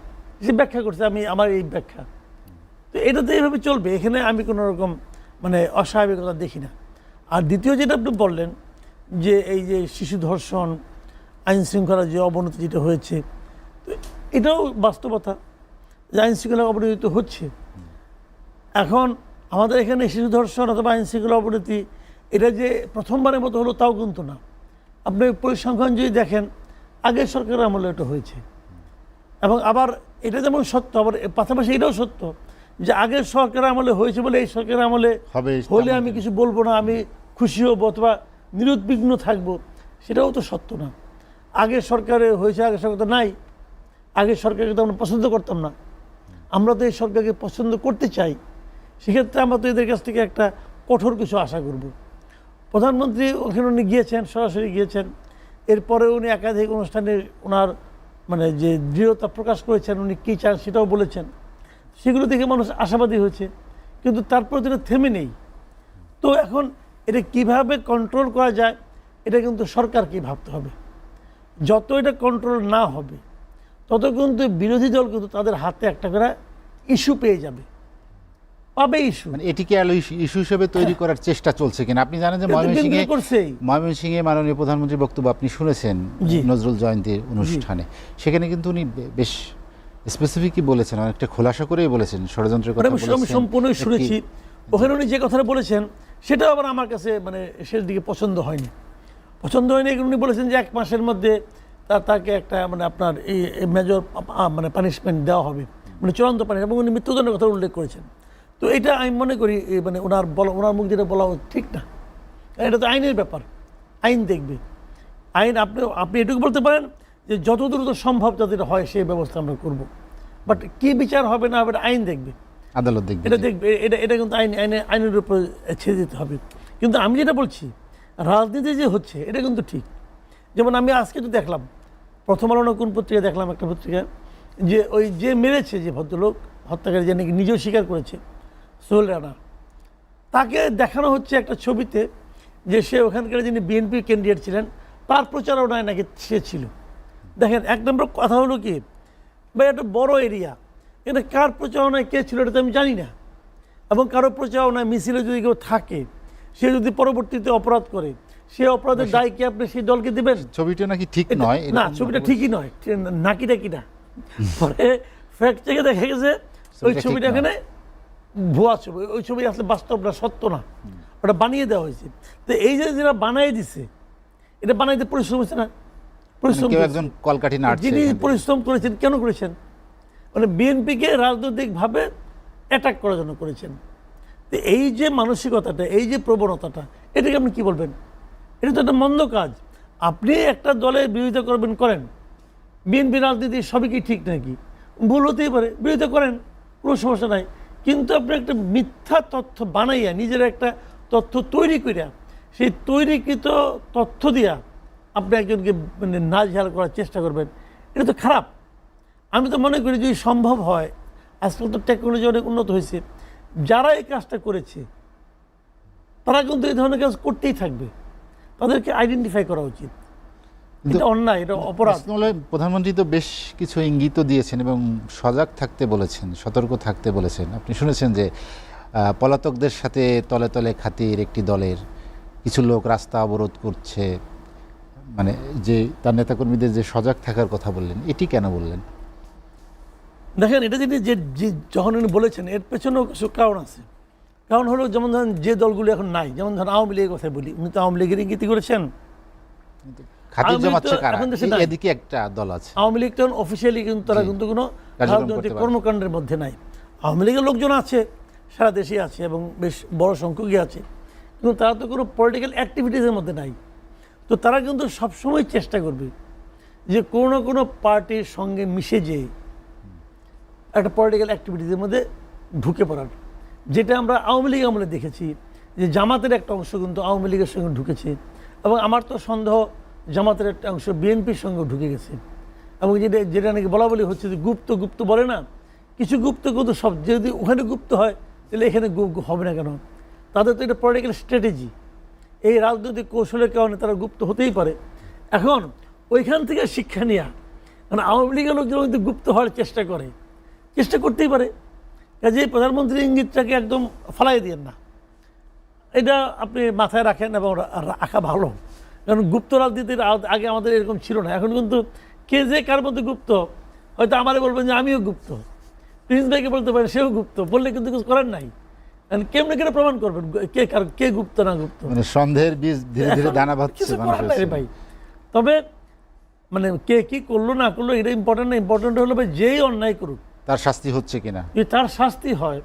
Speaker 1: সে ব্যাখ্যা করছে আমি আমার এই ব্যাখ্যা। তো এটা তো এইভাবে চলবে, এখানে আমি কোনো রকম মানে অস্বাভাবিকতা দেখি না। আর দ্বিতীয় যেটা আপনি বললেন যে এই যে শিশু ধর্ষণ, আইন শৃঙ্খলার যে অবনতি যেটা হয়েছে, তো এটাও বাস্তবতা যে আইন শৃঙ্খলার অবনতি তো হচ্ছে। এখন আমাদের এখানে শিশু ধর্ষণ অথবা আইন শৃঙ্খলা অবনতি এটা যে প্রথমবারের মতো হলো তাও কিন্তু না। আপনি পরিসংখ্যান যদি দেখেন, আগের সরকারের আমলে এটা হয়েছে, এবং আবার এটা যেমন সত্য, আবার পাশাপাশি এটাও সত্য যে আগের সরকারের আমলে হয়েছে বলে এই সরকারের আমলে হলে আমি কিছু বলবো না, আমি খুশি হবো অথবা নিরুদ্বিগ্ন থাকবো, সেটাও তো সত্য না। আগের সরকারে হয়েছে, আগের সরকার তো নাই, আগের সরকারকে তো আমরা পছন্দ করতাম না, আমরা তো এই সরকারকে পছন্দ করতে চাই। সেক্ষেত্রে আমরা তো এদের কাছ থেকে একটা কঠোর কিছু আশা করব। প্রধানমন্ত্রী ওখানে উনি গিয়েছেন, সরাসরি গিয়েছেন, এরপরে উনি একাধিক অনুষ্ঠানে ওনার মানে যে দৃঢ়তা প্রকাশ করেছেন, উনি কী চান সেটাও বলেছেন, সেগুলো দেখে মানুষ আশাবাদী হয়েছে, কিন্তু তারপর এটা থেমে নেই। তো এখন এটা কিভাবে কন্ট্রোল করা যায়, এটা কিন্তু সরকারকে ভাবতে হবে। যত এটা কন্ট্রোল না হবে তত কিন্তু বিরোধী দল কিন্তু তাদের হাতে একটা করে ইস্যু পেয়ে যাবে, পাবে ইস্যু।
Speaker 2: মানে এটিকে ইস্যু হিসেবে তৈরি করার চেষ্টা চলছে কিনা? আপনি জানেন যে ময়মনসিংহে মাননীয় প্রধানমন্ত্রীর বক্তব্য আপনি শুনেছেন নজরুল জয়ন্তীর অনুষ্ঠানে, সেখানে কিন্তু উনি বেশ স্পেসিফিকই বলেছেন, অনেকটা খোলাসা করেই বলেছেন, ষড়যন্ত্রের কথা বলেছেন।
Speaker 1: আমি সম্পূর্ণই শুনেছি। ওখানে উনি যে কথাটা বলেছেন সেটা আবার আমার কাছে মানে শেষ দিকে পছন্দ হয়নি। উনি বলেছেন যে 1 মাসের মধ্যে তাকে একটা মানে আপনার এই মেজর মানে পানিশমেন্ট দেওয়া হবে, মানে চূড়ান্ত পানিশমেন্ট, এবং উনি মৃত্যুদণ্ডের কথা উল্লেখ করেছেন। তো এটা আমি মনে করি মানে ওনার মুখ যেটা বলা ঠিক না, এটা তো আইনের ব্যাপার, আইন দেখবে। আইন আপনি এটুকু বলতে পারেন যে যত দ্রুত সম্ভব যাদের হয় সেই ব্যবস্থা আমরা করব, বাট কি বিচার হবে না হবে আইন দেখবে,
Speaker 2: আদালত দেখবে,
Speaker 1: এটা দেখবে। এটা কিন্তু আইনের উপর ছেড়ে দিতে হবে। কিন্তু আমি যেটা বলছি, রাজনীতি যে হচ্ছে এটা কিন্তু ঠিক। যেমন আমি আজকে তো দেখলাম, প্রথম আলো কোন পত্রিকা দেখলাম, একটা পত্রিকা, যে ওই যে মেরেছে, যে ভদ্রলোক হত্যাকারী, যে নাকি নিজেও স্বীকার করেছে, সোহেল রানা, তাকে দেখানো হচ্ছে একটা ছবিতে যে সে ওখানকার যিনি বিএনপি ক্যান্ডিডেট ছিলেন তার প্রচারণায় নাকি সে ছিল। দেখেন, 1 নম্বর কথা হলো কি, বা একটা বড় এরিয়া, এটা কার প্রচারণায় কে ছিল এটা তো আমি জানি না। এবং কারো প্রচারণায় মিছিলে যদি কেউ থাকে, সে যদি পরবর্তীতে অপরাধ করে, সে অপরাধের দায় কি আপনি সেই দলকে দেবেন?
Speaker 2: ছবিটা নাকি ঠিক নয়,
Speaker 1: না, ছবিটা ঠিকই নয়, নাকিটা কিনা পরে ফ্যাক্ট চেকে দেখা গেছে ওই ছবিটা এখানে ভুয়া ছবি, ওই ছবি আসলে বাস্তব না, সত্য না, ওটা বানিয়ে দেওয়া হয়েছে। তো এই যে যারা বানিয়ে দিছে, এটা বানাইতে পরিশ্রম হচ্ছে না, পরিশ্রম
Speaker 2: একজন কলকাঠি নাড়ছে,
Speaker 1: যিনি পরিশ্রম করেছেন, কেন করেছেন? মানে বিএনপিকে রাজনৈতিকভাবে অ্যাটাক করার জন্য করেছেন। তো এই যে মানসিকতাটা, এই যে প্রবণতাটা, এটাকে আপনি কি বলবেন? এটা তো একটা মন্দ কাজ। আপনি একটা দলের বিরোধিতা করবেন, করেন, বিএনপি রাজনীতি সবই কি ঠিক নাকি? ভুল হতেই পারে, বিরোধিতা করেন, কোনো সমস্যা নাই। কিন্তু আপনি একটা মিথ্যা তথ্য বানাইয়া, নিজের একটা তথ্য তৈরি করিয়া, সেই তৈরিকৃত তথ্য দিয়া আপনি একজনকে মানে নাজেহাল করার চেষ্টা করবেন, এটা তো খারাপ। আমি তো মনে করি যদি সম্ভব হয়, আজকাল তো টেকনোলজি অনেক উন্নত হয়েছে, যারা এই কাজটা করেছে তারা কিন্তু এই ধরনের কাজ করতেই থাকবে, তাদেরকে আইডেন্টিফাই করা উচিত। এটা অন্যায়, এটা অপরাধ।
Speaker 2: প্রধানমন্ত্রী তো বেশ কিছু ইঙ্গিত দিয়েছেন এবং সজাগ থাকতে বলেছেন, সতর্ক থাকতে বলেছেন। আপনি শুনেছেন যে পলাতকদের সাথে তলে তলে খাতির একটি দলের কিছু লোক রাস্তা অবরোধ করছে, মানে যে তার নেতাকর্মীদের যে সজাগ থাকার কথা বললেন, এটি কেন বললেন?
Speaker 1: দেখেন, এটা যে যখন উনি বলেছেন এর পেছনেও কিছু কারণ আছে। কারণ হলো, যেমন ধরেন যে দলগুলো এখন নাই, যেমন ধরেন আওয়ামী লীগের কথা বলি, উনি তো আওয়ামী লীগের ইঙ্গিত করেছেন।
Speaker 2: এদিকে একটা দল আছে,
Speaker 1: আওয়ামী লীগ তখন অফিসিয়ালি কিন্তু তারা কিন্তু কোনো রাজনৈতিক কর্মকাণ্ডের মধ্যে নাই। আওয়ামী লীগের লোকজন আছে, সারা দেশে আছে এবং বেশ বড় সংখ্যকই আছে, কিন্তু তারা তো কোনো পলিটিক্যাল অ্যাক্টিভিটিসের মধ্যে নাই। তো তারা কিন্তু সবসময় চেষ্টা করবে যে কোনো না কোনো পার্টির সঙ্গে মিশে যেয়ে একটা পলিটিক্যাল অ্যাক্টিভিটিসের মধ্যে ঢুকে পড়ার, যেটা আমরা আওয়ামী লীগ আমলে দেখেছি যে জামাতের একটা অংশ কিন্তু আওয়ামী লীগের সঙ্গে ঢুকেছে, এবং আমার তো সন্দেহ জামাতের একটা অংশ বিএনপির সঙ্গে ঢুকে গেছে। এবং যেটা নাকি বলা বলি হচ্ছে যে গুপ্ত বলে না, কিছু গুপ্ত কিন্তু সব যদি ওখানে গুপ্ত হয় তাহলে এখানে হবে না কেন? তাদের তো এটা পলিটিক্যাল স্ট্র্যাটেজি, এই রাজনৈতিক কৌশলের কারণে তারা গুপ্ত হতেই পারে। এখন ওইখান থেকে শিক্ষা নেওয়া, মানে আওয়ামী লীগের লোকজন কিন্তু গুপ্ত হওয়ার চেষ্টা করতেই পারে। কাজে প্রধানমন্ত্রীর ইঙ্গিতটাকে একদম ফালাই দিয়েন না, এটা আপনি মাথায় রাখেন এবং রাখা ভালো। কারণ গুপ্ত রাজনীতির আগে আমাদের এরকম ছিল না, এখন কিন্তু কে যে কার মধ্যে গুপ্ত, হয়তো আমারে বলবেন যে আমিও গুপ্ত, প্রিন্স ভাইকে বলতে পারেন সেও গুপ্ত, বললে কিন্তু কিছু করার নাই। কেমনে কেন প্রমাণ করবেন কে গুপ্ত না গুপ্ত?
Speaker 2: মানে সন্দেহের বীজ ধীরে ধীরে দানা বাঁধছে
Speaker 1: ভাই। তবে মানে কে কি করলো না করলো এটা ইম্পর্টেন্ট না, ইম্পর্টেন্ট হলো ভাই যেই অন্যায় করুক তার
Speaker 2: শাস্তি হচ্ছে কিনা।
Speaker 1: যদি তার শাস্তি হয়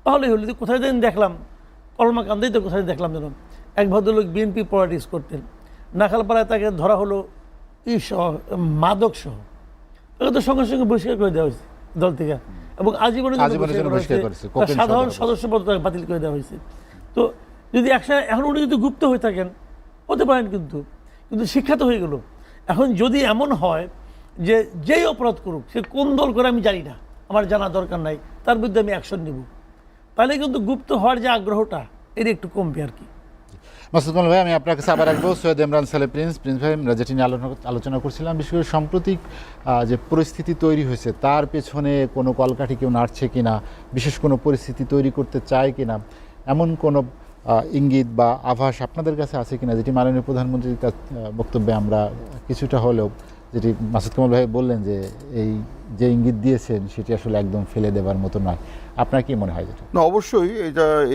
Speaker 1: তাহলে হলো। কোথায় দিন দেখলাম, কলমাকান্দেই তো কোথায় দেখলাম যেন এক ভদ্রলোক বিএনপি পলিটিক্স করতেন, নাখালপাড়ায় তাকে ধরা হলো মাদক সহ, তাকে তো সঙ্গে সঙ্গে বহিষ্কার করে দেওয়া হয়েছে দল থেকে, এবং আজীবনের সাধারণ সদস্য পদ বাতিল করে দেওয়া হয়েছে। তো যদি এখন উনি যদি গুপ্ত হয়ে থাকেন হতে পারেন, কিন্তু শিক্ষা তো হয়ে গেল। এখন যদি এমন হয় যে যেই অপরাধ করুক, সে কোন দল করে আমি জানি না, আমার জানা দরকার নাই, তার বিরুদ্ধে আমি অ্যাকশন নেব, তাহলে কিন্তু গুপ্ত হওয়ার যে আগ্রহটা এটা একটু কমবে আর কি।
Speaker 2: মাসুদ কামাল ভাই, আমি আপনার কাছে আবার আসবো। সৈয়দ ইমরান সালে প্রিন্স ভাই, আমরা যেটি নিয়ে আলোচনা করছিলাম, বিশেষ করে সাম্প্রতিক যে পরিস্থিতি তৈরি হয়েছে তার পেছনে কোনো কলকাঠি কেউ নাড়ছে কিনা, বিশেষ কোনো পরিস্থিতি তৈরি করতে চায় কিনা, এমন কোনো ইঙ্গিত বা আভাস আপনাদের কাছে আছে কিনা, যেটি মাননীয় প্রধানমন্ত্রীর বক্তব্যে আমরা কিছুটা হলেও, যেটি মাসুদ কামাল ভাই বললেন যে এই যে ইঙ্গিত দিয়েছেন সেটি আসলে একদম ফেলে দেওয়ার মতো নয়, আপনার কি মনে হয়? যেটা
Speaker 3: না, অবশ্যই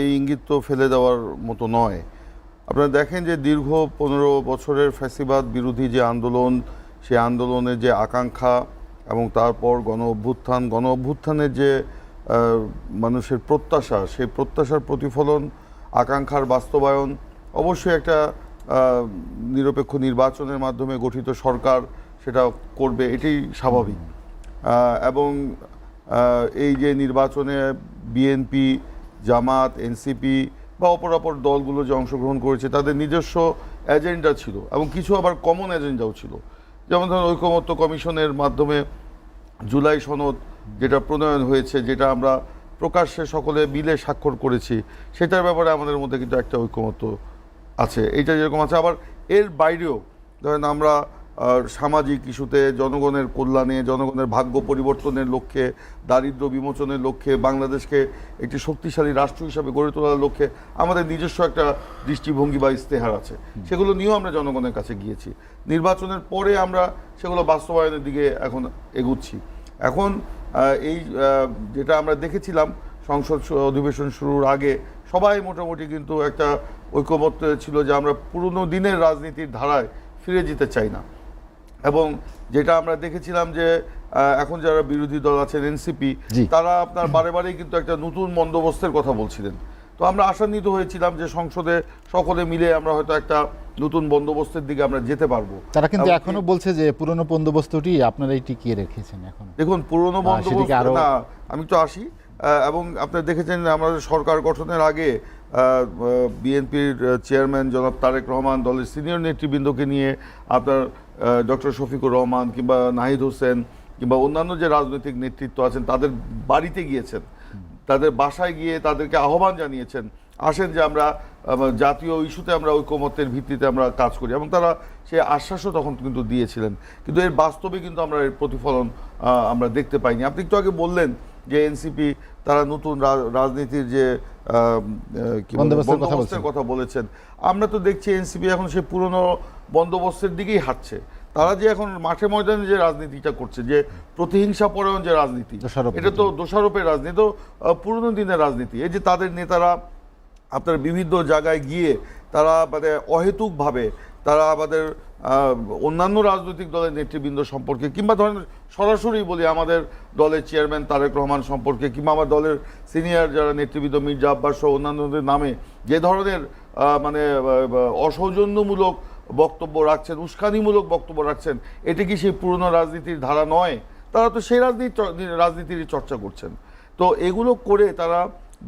Speaker 3: এই ইঙ্গিত তো ফেলে দেওয়ার মতো নয়। আপনারা দেখেন যে দীর্ঘ 15 বছরের ফ্যাসিবাদ বিরোধী যে আন্দোলন, সেই আন্দোলনের যে আকাঙ্ক্ষা এবং তারপর গণ অভ্যুত্থানের যে মানুষের প্রত্যাশা, সেই প্রত্যাশার প্রতিফলন, আকাঙ্ক্ষার বাস্তবায়ন, অবশ্যই একটা নিরপেক্ষ নির্বাচনের মাধ্যমে গঠিত সরকার সেটা করবে, এটাই স্বাভাবিক। এবং এই যে নির্বাচনে বিএনপি, জামাত, এনসিপি বা অপরাপর দলগুলো যে অংশগ্রহণ করেছে তাদের নিজস্ব এজেন্ডা ছিল এবং কিছু আবার কমন এজেন্ডাও ছিল। যেমন ধরুন ঐকমত্য কমিশনের মাধ্যমে জুলাই সনদ যেটা প্রণয়ন হয়েছে, যেটা আমরা প্রকাশ্যে সকলে মিলে স্বাক্ষর করেছি, সেটার ব্যাপারে আমাদের মধ্যে কিন্তু একটা ঐকমত্য আছে। এইটা যেরকম আছে, আবার এর বাইরেও ধরেন আমরা সামাজিক ইস্যুতে, জনগণের কল্যাণে, জনগণের ভাগ্য পরিবর্তনের লক্ষ্যে, দারিদ্র্য বিমোচনের লক্ষ্যে, বাংলাদেশকে একটি শক্তিশালী রাষ্ট্র হিসাবে গড়ে তোলার লক্ষ্যে আমাদের নিজস্ব একটা দৃষ্টিভঙ্গি বা ইস্তেহার আছে, সেগুলো নিয়েও আমরা জনগণের কাছে গিয়েছি। নির্বাচনের পরে আমরা সেগুলো বাস্তবায়নের দিকে এখন এগুচ্ছি। এখন এই যেটা আমরা দেখেছিলাম সংসদ অধিবেশন শুরুর আগে সবাই মোটামুটি কিন্তু একটা ঐকমত্য ছিল যে আমরা পুরনো দিনের রাজনীতির ধারায় ফিরে যেতে চাই না। এবং যেটা আমরা দেখেছিলাম যে এখন যারা বিরোধী দল আছেন এনসিপি, তারা আপনার বারে বারেই কিন্তু একটা নতুন বন্দোবস্তের কথা বলছিলেন। তো আমরা আশান্বিত হয়েছিলাম যে সংসদে সকলে মিলে আমরা হয়তো একটা নতুন বন্দোবস্তের দিকে আমরা যেতে পারবো।
Speaker 2: তারা কিন্তু এখনো বলছে যে পুরনো বন্দোবস্তটি আপনারাই টিকিয়ে রেখেছেন। এখন
Speaker 3: দেখুন, পুরনো বন্দোবস্ত না, আমি তো আসি, এবং আপনারা দেখেছেন আমাদের সরকার গঠনের আগে বিএনপির চেয়ারম্যান জনাব তারেক রহমান দলের সিনিয়র নেতৃবৃন্দকে নিয়ে আপনার ডক্টর শফিকুর রহমান কিংবা নাহিদ হোসেন কিংবা অন্যান্য যে রাজনৈতিক নেতৃত্ব আছেন তাদের বাড়িতে গিয়েছেন, তাদের বাসায় গিয়ে তাদেরকে আহ্বান জানিয়েছেন, আসেন যে আমরা জাতীয় ইস্যুতে আমরা ঐকমত্যের ভিত্তিতে আমরা কাজ করি, এবং তারা সে আশ্বাসও তখন কিন্তু দিয়েছিলেন। কিন্তু এর বাস্তবে কিন্তু আমরা এর প্রতিফলন আমরা দেখতে পাইনি। আপনি একটু আগে বললেন যে এনসিপি তারা নতুন রাজনীতির যে বন্দোবস্তের কথা বলেছেন, আমরা তো দেখছি এনসিপি এখন সে পুরনো বন্দোবস্তের দিকেই হাঁটছে। তারা যে এখন মাঠে ময়দানে যে রাজনীতিটা করছে, যে প্রতিহিংসা পরায়ণ যে রাজনীতি, এটা তো দোষারোপের রাজনীতি, তো পুরনো দিনের রাজনীতি। এই যে তাদের নেতারা আপনার বিভিন্ন জায়গায় গিয়ে তারা মানে অহেতুকভাবে তারা আমাদের অন্যান্য রাজনৈতিক দলের নেতৃবৃন্দ সম্পর্কে, কিংবা ধরেন সরাসরি বলি আমাদের দলের চেয়ারম্যান তারেক রহমান সম্পর্কে, কিংবা আমার দলের সিনিয়র যারা নেতৃবৃন্দ মির্জা আব্বাস সহ অন্যান্যদের নামে যে ধরনের মানে অসৌজন্যমূলক বক্তব্য রাখছেন, উস্কানিমূলক বক্তব্য রাখছেন, এটা কি সেই পুরনো রাজনীতির ধারা নয়? তারা তো সেই রাজনীতিরই চর্চা করছেন। তো এগুলো করে তারা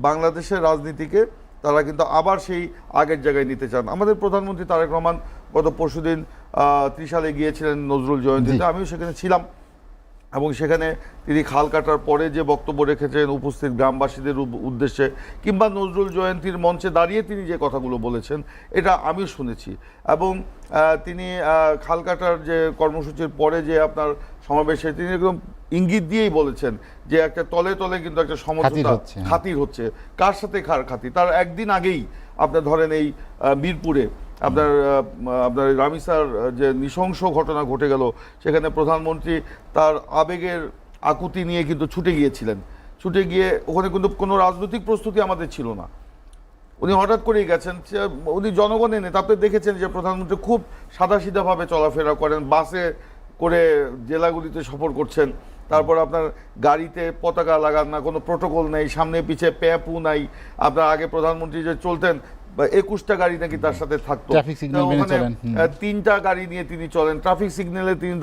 Speaker 3: বাংলাদেশের রাজনীতিকে তারা কিন্তু আবার সেই আগের জায়গায় নিতে চান। আমাদের প্রধানমন্ত্রী তারেক রহমান গত পরশুদিন ত্রিশালে গিয়েছিলেন নজরুল জয়ন্তীতে, আমিও সেখানে ছিলাম, এবং সেখানে তিনি খাল কাটার পরে যে বক্তব্য রেখেছেন উপস্থিত গ্রামবাসীদের উদ্দেশ্যে, কিংবা নজরুল জয়ন্তীর মঞ্চে দাঁড়িয়ে তিনি যে কথাগুলো বলেছেন, এটা আমিও শুনেছি। এবং তিনি খাল কাটার যে কর্মসূচির পরে যে আপনার সমাবেশে তিনি একদম ইঙ্গিত দিয়েই বলেছেন যে একটা তলে তলে কিন্তু একটা সমঝোতা খাতির হচ্ছে। কার সাথে খাতির? তার একদিন আগেই আপনার ধরেন এই মিরপুরে আপনার রামিসার যে নৃশংস ঘটনা ঘটে গেল, সেখানে প্রধানমন্ত্রী তার আবেগের আকুতি নিয়ে কিন্তু ছুটে গিয়েছিলেন। ছুটে গিয়ে ওখানে কিন্তু কোনো রাজনৈতিক প্রস্তুতি আমাদের ছিল না, উনি হঠাৎ করেই গেছেন। উনি জনগণের নেতা, আপনি দেখেছেন যে প্রধানমন্ত্রী খুব সাদাসিধাভাবে চলাফেরা করেন, বাসে করে জেলাগুলিতে সফর করছেন, তারপর আপনার গাড়িতে পতাকা লাগান না, কোনো প্রোটোকল নেই, সামনে পিছিয়ে প্যাপু নাই। আপনার আগে প্রধানমন্ত্রী যে চলতেন 21টা গাড়ি নাকি তার সাথে থাকতো, ওখানে 3টা গাড়ি নিয়ে তিনি চলেন, ট্রাফিক সিগন্যালে তিনি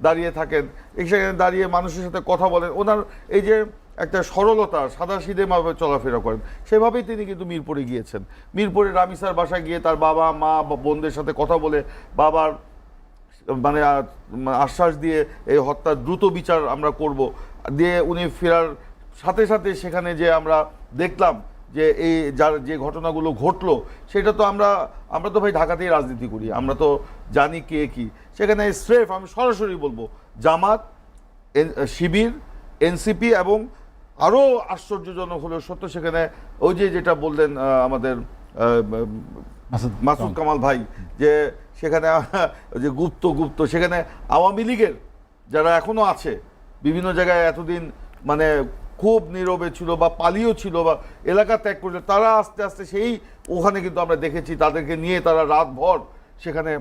Speaker 3: দাঁড়িয়ে থাকেন, সেখানে দাঁড়িয়ে মানুষের সাথে কথা বলেন। ওনার এই যে একটা সরলতা, সাদাসিধেভাবে চলাফেরা করেন, সেভাবেই তিনি কিন্তু মিরপুরে গিয়েছেন। মিরপুরে রামিসার বাসায় গিয়ে তার বাবা মা বোনদের সাথে কথা বলে বাবার মানে আশ্বাস দিয়ে এই হত্যার দ্রুত বিচার আমরা করব দিয়ে উনি ফেরার সাথে সাথে সেখানে যে আমরা দেখলাম যে এই যার যে ঘটনাগুলো ঘটলো সেটা তো আমরা তো ভাই ঢাকাতেই রাজনীতি করি, আমরা তো জানি কে কি। সেখানে স্রেফ আমি সরাসরি বলবো জামাত, শিবির, এনসিপি এবং আরও আশ্চর্যজনক হলো সত্য সেখানে ওই যে যেটা বললেন আমাদের মাসুদ কামাল ভাই, যে সেখানে যে গুপ্ত সেখানে আওয়ামী লীগের যারা এখনো আছে বিভিন্ন জায়গায় এতদিন মানে খুব নীরবে ছিল বা পালিয়েও ছিল বা এলাকা ত্যাগ করেছিল, তারা আস্তে আস্তে সেই ওখানে কিন্তু আমরা দেখেছি তাদেরকে নিয়ে তারা রাতভর সেখানে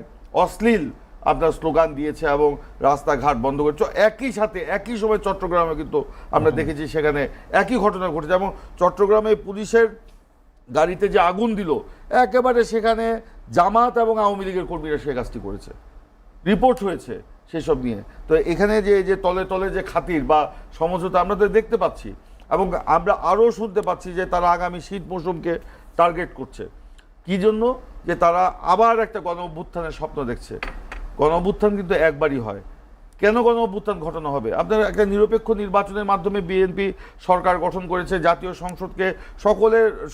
Speaker 3: অশ্লীল আপনার স্লোগান দিয়েছে এবং রাস্তাঘাট বন্ধ করেছে। একই সাথে একই সময় চট্টগ্রামে কিন্তু আমরা দেখেছি সেখানে একই ঘটনা ঘটেছে এবং চট্টগ্রামে পুলিশের গাড়িতে যে আগুন দিল একেবারে সেখানে জামাত এবং আওয়ামী লীগের কর্মীরা সে কাজটি করেছে, রিপোর্ট হয়েছে সেসব নিয়ে। তো এখানে যে তলে তলে যে খাতির বা সমঝোতা আমরা তো দেখতে পাচ্ছি এবং আমরা আরও শুনতে পাচ্ছি যে তারা আগামী শীত মৌসুমকে টার্গেট করছে। কি জন্য? যে তারা আবার একটা গণ অভ্যুত্থানের স্বপ্ন দেখছে। গণ অভ্যুত্থান কিন্তু একবারই হয়। কেন গণ অভ্যুত্থান ঘটানো হবে? আপনার একটা নিরপেক্ষ নির্বাচনের মাধ্যমে বিএনপি সরকার গঠন করেছে, জাতীয় সংসদকে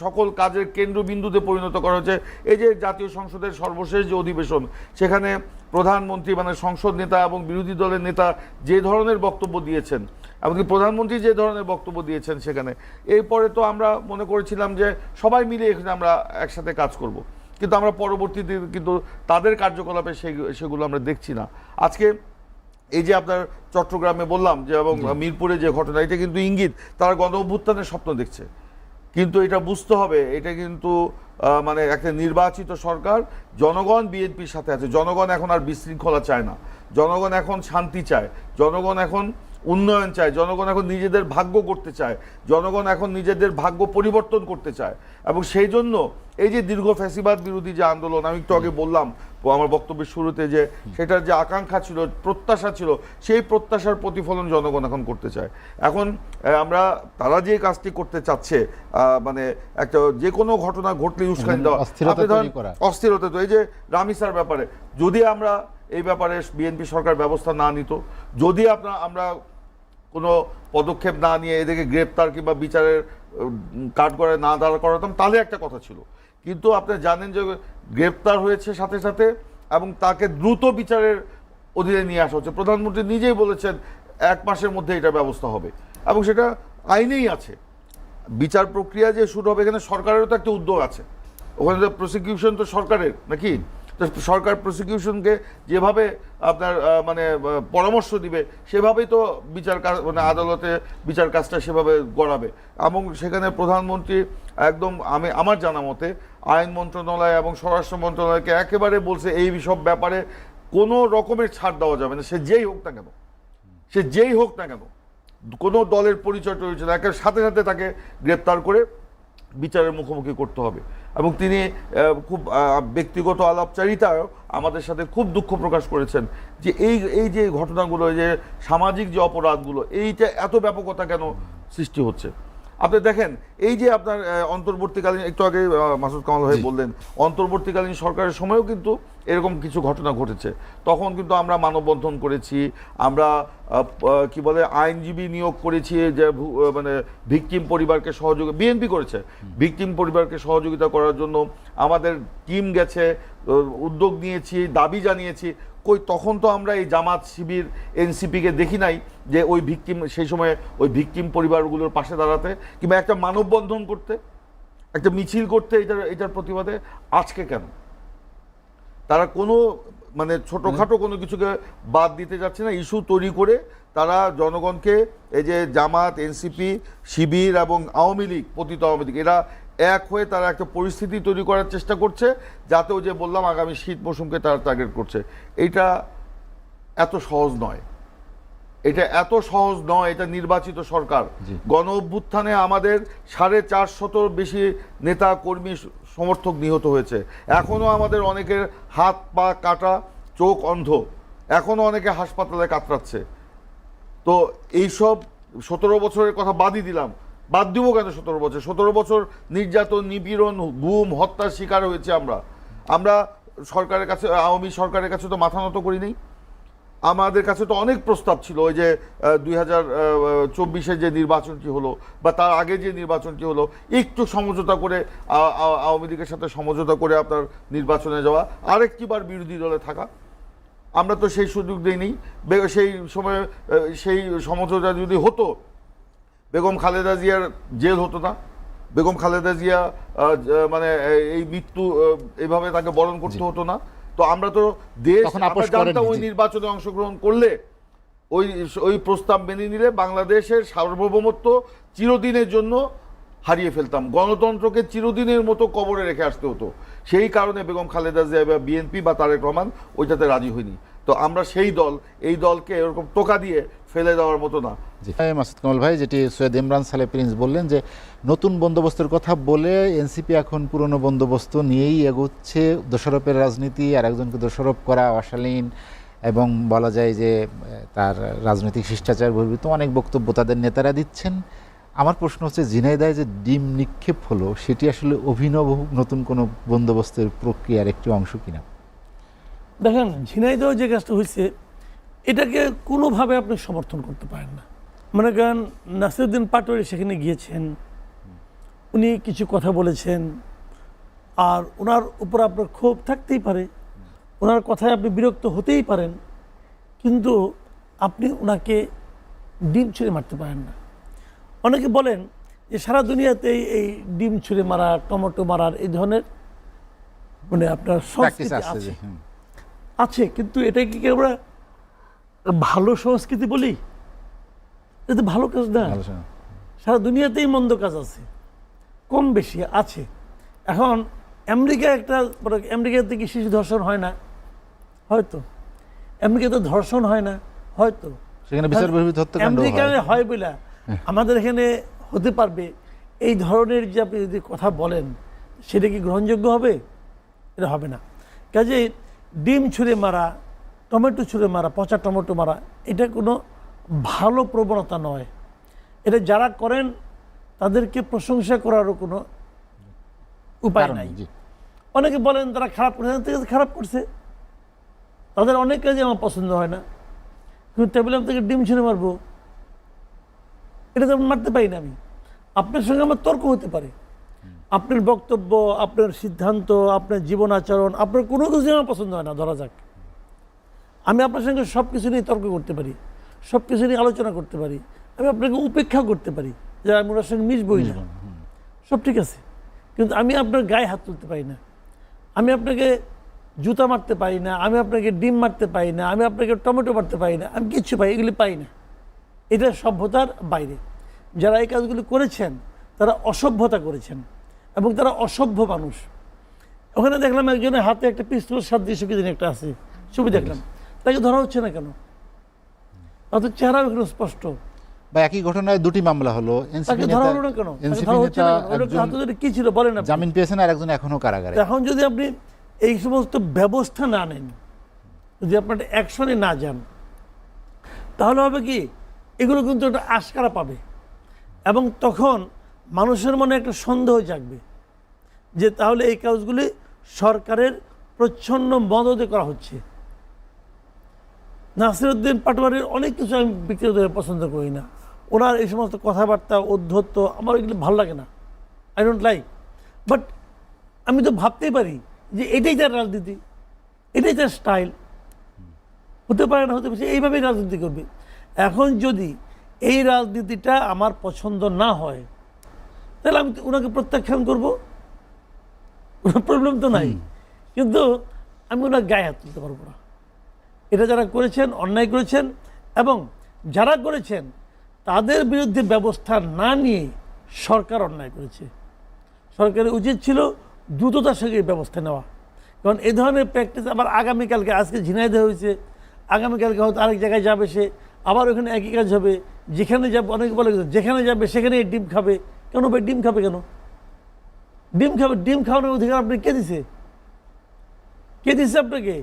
Speaker 3: সকল কাজের কেন্দ্রবিন্দুতে পরিণত করা হয়েছে। এই যে জাতীয় সংসদের সর্বশেষ যে অধিবেশন সেখানে প্রধানমন্ত্রী মানে সংসদ নেতা এবং বিরোধী দলের নেতা যে ধরনের বক্তব্য দিয়েছেন, এমনকি প্রধানমন্ত্রী যে ধরনের বক্তব্য দিয়েছেন সেখানে, এরপরে তো আমরা মনে করেছিলাম যে সবাই মিলে এখানে আমরা একসাথে কাজ করব, কিন্তু আমরা পরবর্তীতে কিন্তু তাদের কার্যকলাপে সেগুলো আমরা দেখছি না। আজকে এই যে আপনার চট্টগ্রামে বললাম যে এবং মিরপুরে যে ঘটনা, এটা কিন্তু ইঙ্গিত তারা গণ অভ্যুত্থানের স্বপ্ন দেখছে। কিন্তু এটা বুঝতে হবে এটা কিন্তু মানে একটা নির্বাচিত সরকার, জনগণ বিএনপির সাথে আছে। জনগণ এখন আর বিশৃঙ্খলা চায় না, জনগণ এখন শান্তি চায়, জনগণ এখন উন্নয়ন চায়, জনগণ এখন নিজেদের ভাগ্য করতে চায়, জনগণ এখন নিজেদের ভাগ্য পরিবর্তন করতে চায়। এবং সেই জন্য এই যে দীর্ঘ ফ্যাসিবাদ বিরোধী যে আন্দোলন, আমি একটু আগে বললাম আমার বক্তব্যের শুরুতে যে সেটার যে আকাঙ্ক্ষা ছিল, প্রত্যাশা ছিল, সেই প্রত্যাশার প্রতিফলন জনগণ এখন করতে চায়। এখন আমরা তারা যে কাজটি করতে চাচ্ছে মানে একটা যে কোনো ঘটনা ঘটলেই উস্কানি দেওয়া, অস্থিরতা। তো এই যে রামিসার ব্যাপারে যদি আমরা এই ব্যাপারে বিএনপি সরকার ব্যবস্থা না নিত, যদি আমরা কোনো পদক্ষেপ না নিয়ে এদেরকে গ্রেপ্তার কিংবা বিচারের কাঠগড়ায় না দাঁড় করাতাম তাহলে একটা কথা ছিল। কিন্তু আপনি জানেন যে গ্রেপ্তার হয়েছে সাথে সাথে এবং তাকে দ্রুত বিচারের অধীনে নিয়ে আসা হচ্ছে। প্রধানমন্ত্রী নিজেই বলেছেন 1 মাসের মধ্যে এটা ব্যবস্থা হবে এবং সেটা আইনেই আছে। বিচার প্রক্রিয়া যে শুরু হবে, এখানে সরকারেরও তো একটা উদ্যোগ আছে, ওখানে তো প্রসিকিউশন তো সরকারের নাকি, তো সরকার প্রসিকিউশনকে যেভাবে আপনার মানে পরামর্শ দিবে সেভাবেই তো বিচার কাজ মানে আদালতে বিচার কাজটা সেভাবে গড়াবে। এবং সেখানে প্রধানমন্ত্রী একদম আমার জানা মতে আইন মন্ত্রণালয় এবং স্বরাষ্ট্র মন্ত্রণালয়কে একেবারে বলছে এই সব ব্যাপারে কোনো রকমের ছাড় দেওয়া যাবে না, সে যেই হোক না কেন, কোনো দলের পরিচয় টরিচয় না, সাথে সাথে তাকে গ্রেপ্তার করে বিচারের মুখোমুখি করতে হবে। এবং তিনি খুব ব্যক্তিগত আলাপচারিতায় আমাদের সাথে খুব দুঃখ প্রকাশ করেছেন যে এই যে ঘটনাগুলো, যে সামাজিক যে অপরাধগুলো, এইটা এত ব্যাপকতা কেন সৃষ্টি হচ্ছে। আপনি দেখেন এই যে আপনার অন্তর্বর্তীকালীন, একটু আগে মাসুদ কামাল ভাই বললেন অন্তর্বর্তীকালীন সরকারের সময়ও কিন্তু এরকম কিছু ঘটনা ঘটেছে। তখন কিন্তু আমরা মানববন্ধন করেছি, আমরা কি বলে আইনজীবী নিয়োগ করেছি, যে মানে ভিকটিম পরিবারকে সহযোগিতা বিএনপি করেছে, ভিকটিম পরিবারকে সহযোগিতা করার জন্য আমাদের টিম গেছে, উদ্যোগ নিয়েছি, দাবি জানিয়েছি। তখন তো আমরা এই জামাত, শিবির, এনসিপিকে দেখি নাই যে ওই ভিকটিম সেই সময় ওই ভিকটিম পরিবারগুলোর পাশে দাঁড়াতে কিংবা একটা মানববন্ধন করতে, একটা মিছিল করতে এটার প্রতিবাদে। আজকে কেন তারা কোনো মানে ছোটোখাটো কোনো কিছুকে বাদ দিতে যাচ্ছে না, ইস্যু তৈরি করে তারা জনগণকে এই যে জামাত, এনসিপি, শিবির এবং আওয়ামী লীগ, পতিত আওয়ামী লীগ, এরা এক হয়ে তারা একটা পরিস্থিতি তৈরি করার চেষ্টা করছে যাতেও যে বললাম আগামী শীত মৌসুমকে তারা টার্গেট করছে। এইটা এত সহজ নয়, এটা নির্বাচিত সরকার। গণ অভ্যুত্থানে আমাদের 450 বেশি নেতা কর্মী সমর্থক নিহত হয়েছে, এখনো আমাদের অনেকের হাত পা কাটা, চোখ অন্ধ, এখনো অনেকে হাসপাতালে কাতরাচ্ছে। তো এইসব 17 বছরের কথা বাদই দিলাম, বাদ দিব কেন 17 বছর নির্যাতন, নিপীড়ন, গুম, হত্যার শিকার হয়েছে আমরা সরকারের কাছে, আওয়ামী সরকারের কাছে তো মাথা নত করি নেই। আমাদের কাছে তো অনেক প্রস্তাব ছিল, ওই যে 2024-এ যে নির্বাচনটি হলো বা তার আগে যে নির্বাচনটি হলো, একটু সমঝোতা করে আওয়ামী লীগের সাথে সমঝোতা করে আপনার নির্বাচনে যাওয়া, আরেকটিবার বিরোধী দলে থাকা। আমরা তো সেই সুযোগ দিইনি। সেই সময় সেই সমঝোতা যদি হতো, বেগম খালেদা জিয়ার জেল হতো না, বেগম খালেদা জিয়া মানে এই মৃত্যু এইভাবে তাকে বরণ করতে হতো না। তো আমরা তো দেশ জানতাম ওই নির্বাচনে অংশগ্রহণ করলে, ওই প্রস্তাব মেনে নিলে বাংলাদেশের সার্বভৌমত্ব চিরদিনের জন্য হারিয়ে ফেলতাম, গণতন্ত্রকে চিরদিনের মতো কবরে রেখে আসতে হতো। সেই কারণে বেগম খালেদা জিয়া বা বিএনপি বা তারেক রহমান ওইটাতে রাজি হয়নি। তো আমরা সেই দল, এই দলকে এরকম টোকা দিয়ে ফেলে দেওয়ার মতো না।
Speaker 2: মাসুদ কামাল ভাই, যেটি সৈয়দ ইমরান সালেহ প্রিন্স বললেন যে নতুন বন্দোবস্তের কথা বলে এনসিপি এখন পুরনো বন্দোবস্ত নিয়েই এগোচ্ছে, দোষারোপের রাজনীতি, আর একজনকে দোষারোপ করা অশালীন এবং বলা যায় যে তার রাজনৈতিক শিষ্টাচার বহির্ভূত অনেক বক্তব্য তাদের নেতারা দিচ্ছেন। আমার প্রশ্ন হচ্ছে, ঝিনাইদহে যে ডিম নিক্ষেপ হলো সেটি আসলে অভিনব নতুন কোনো বন্দোবস্তের প্রক্রিয়ার একটি অংশ কিনা?
Speaker 1: দেখেন, ঝিনাইদহ যে কাজটা হয়েছে এটাকে কোনোভাবে আপনি সমর্থন করতে পারেন না। মনে করেন নাসিরউদ্দিন পাটোয়ারি সেখানে গিয়েছেন, উনি কিছু কথা বলেছেন, আর ওনার উপর আপনার ক্ষোভ থাকতেই পারে, ওনার কথায় আপনি বিরক্ত হতেই পারেন, কিন্তু আপনি ওনাকে ডিম ছুঁড়ে মারতে পারেন না। অনেকে বলেন যে সারা দুনিয়াতেই এই ডিম ছুঁড়ে মারা, টমেটো মারার এই ধরনের মানে আপনার সংস্কৃতি আছে, কিন্তু এটা কি আমরা ভালো সংস্কৃতি বলি? এটা ভালো কাজ না। সারা দুনিয়াতেই মন্দ কাজ আছে, কম বেশি আছে। এখন আমেরিকা আমেরিকাতে কি শিশু ধর্ষণ হয় না? হয়তো। আমেরিকাতে ধর্ষণ হয় না? হয়তো। আমেরিকায় হয় বলে আমাদের এখানে হতে পারবে, এই ধরনের যে আপনি যদি কথা বলেন সেটা কি গ্রহণযোগ্য হবে? এটা হবে না। কাজে ডিম ছুঁড়ে মারা, টমেটো ছুঁড়ে মারা, পচা টমেটো মারা, এটা কোনো ভালো প্রবণতা নয়। এটা যারা করেন তাদেরকে প্রশংসা করারও কোনো উপায় নাই। অনেকে বলেন তারা খারাপ করছে, খারাপ করছে, তাদের অনেক কাজে আমার পছন্দ হয় না, কিন্তু টেবিলের থেকে ডিম ছুঁড়ে মারবো এটা তো মারতে পারি না আমি। আপনার সঙ্গে আমার তর্ক হতে পারে, আপনার বক্তব্য, আপনার সিদ্ধান্ত, আপনার জীবন আচরণ, আপনার কোনো কিছু আমার পছন্দ হয় না, ধরা যাক। আমি আপনার সঙ্গে সব কিছু নিয়ে তর্ক করতে পারি, সব কিছু নিয়ে আলোচনা করতে পারি, আমি আপনাকে উপেক্ষা করতে পারি যে আমি ওনার সঙ্গে মিশবই না, সব ঠিক আছে, কিন্তু আমি আপনার গায়ে হাত তুলতে পারি না, আমি আপনাকে জুতা মারতে পারি না, আমি আপনাকে ডিম মারতে পারি না, আমি আপনাকে টমেটো মারতে পারি না, আমি কিচ্ছু পাই, এগুলি পাই না। এটা সভ্যতার বাইরে। যারা এই কাজগুলি করেছেন তারা অসভ্যতা করেছেন এবং তারা অসভ্য মানুষ। ওখানে দেখলাম একজনের হাতে একটা পিস্তল সাদৃশ্য কি দিন একটা আছে, ছবি দেখলাম, তাকে ধরা হচ্ছে না কেন? তাদের চেহারা এগুলো স্পষ্ট।
Speaker 2: বা একই ঘটনায় দুটি মামলা হলো,
Speaker 1: তাকে ধরা হলো না কেন? কি ছিল বলেন?
Speaker 2: জামিন পেয়েছেন আর একজন এখনো কারাগারে।
Speaker 1: এখন যদি আপনি এই সমস্ত ব্যবস্থা না নেন, যদি আপনার অ্যাকশনে না যান, তাহলে হবে কি এগুলো কিন্তু একটা আশকারা পাবে এবং তখন মানুষের মনে একটা সন্দেহ জাগবে যে তাহলে এই কাজগুলি সরকারের প্রচ্ছন্ন মদদে করা হচ্ছে। নাসিরউদ্দিন পাটোয়ারির অনেক কিছু আমি ব্যক্তিগতভাবে পছন্দ করি না, ওনার এই সমস্ত কথাবার্তা, অধ্যত্ত আমার এগুলো ভালো লাগে না, আই ডোন্ট লাইক। বাট আমি তো ভাবতেই পারি যে এটাই তার রাজনীতি, এটাই তার স্টাইল, হতে পারে না, হতে পারে এইভাবেই রাজনীতি করবে। এখন যদি এই রাজনীতিটা আমার পছন্দ না হয় তাহলে আমি ওনাকে প্রত্যাখ্যান করবো, কোনো প্রবলেম তো নাই, কিন্তু আমি ওনার গায়ে হাত তুলতে পারবো না। এটা যারা করেছেন অন্যায় করেছেন এবং যারা করেছেন তাদের বিরুদ্ধে ব্যবস্থা না নিয়ে সরকার অন্যায় করেছে। সরকারের উচিত ছিল দ্রুততার সঙ্গে ব্যবস্থা নেওয়া, কারণ এই ধরনের প্র্যাকটিস আবার আগামীকালকে, আজকে ঝিনাইদহে হয়েছে, আগামীকালকে হয়তো আরেক জায়গায় যাবে সে, আবার ওখানে একই কাজ হবে, যেখানে যাবে অনেকে বলে যেখানে যাবে সেখানে ডিম খাবে। কেন ভাই ডিম খাবে কেন? ডিম খাবে, ডিম খাওয়ানোর অধিকার আপনি কে দিছে? কে দিচ্ছে আপনাকে?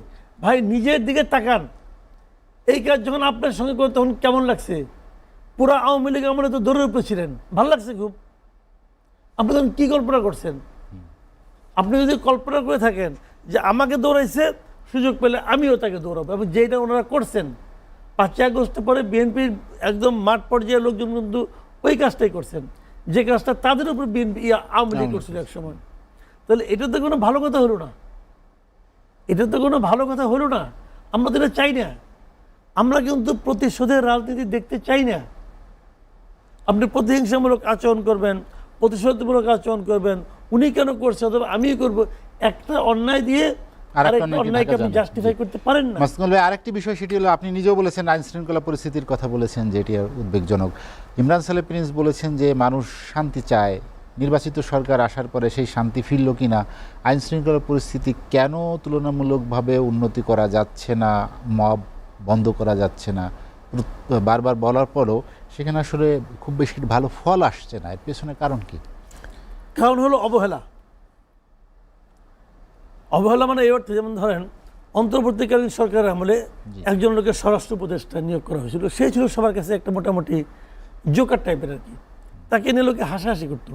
Speaker 1: ভাই নিজের দিকে তাকান, এই কাজ যখন আপনার সঙ্গে করে তখন কেমন লাগছে? পুরা আওয়ামী লীগ আমরা তো দৌড়ের উপরে ছিলেন, ভালো লাগছে খুব। আপনি তখন কী কল্পনা করছেন? আপনি যদি কল্পনা করে থাকেন যে আমাকে দৌড়াইছে, সুযোগ পেলে আমিও তাকে দৌড়াবো, এবং যেটা ওনারা করছেন 5ই আগস্টের পরে বিএনপির একদম মাঠ পর্যায়ের লোকজন কিন্তু ওই কাজটাই করছেন, যে কাজটা তাদের উপর বিএনপি আওয়ামী লীগ করছিল এক সময়। তাহলে এটা তো কোনো ভালো কথা হলো না, এটা তো কোনো ভালো কথা হলো না। আমরা তো এটা চাই না। আমরা কিন্তু প্রতিশোধের রাজনীতি দেখতে চাই না। আপনি প্রতিহিংসামূলক আচরণ করবেন, প্রতিশোধমূলক আচরণ করবেন, উনি কেন করছে অথবা আমিই করব, একটা অন্যায় দিয়ে আরেকটা অন্যায়কে আপনি জাস্টিফাই করতে পারেন না।
Speaker 2: মাসুদ ভাই, আরেকটি বিষয় সেটি হলো, আপনি নিজেও বলেছেন আইন শৃঙ্খলা পরিস্থিতির কথা বলেছেন যেটি উদ্বেগজনক। ইমরান সালে প্রিন্স বলেছেন যে মানুষ শান্তি চায়, নির্বাচিত সরকার আসার পরে সেই শান্তি ফিরল কিনা, আইন শৃঙ্খলা পরিস্থিতি কেন তুলনামূলকভাবে উন্নতি করা যাচ্ছে না, মব বন্ধ করা যাচ্ছে না, বারবার বলার পরও সেখানে আসলে খুব বেশি ভালো ফল আসছে না, এর পেছনে কারণ কি?
Speaker 1: কারণ হলো অবহেলা। অবহেলা মানে এই অর্থে, যেমন ধরেন অন্তর্বর্তীকালীন সরকারের আমলে একজন লোকের স্বরাষ্ট্র উপদেষ্টা নিয়োগ করা হয়েছিল, সে ছিল সবার কাছে একটা মোটামুটি জোকার টাইপের আর কি। তাকে নিয়ে লোকে হাসাহাসি করতো।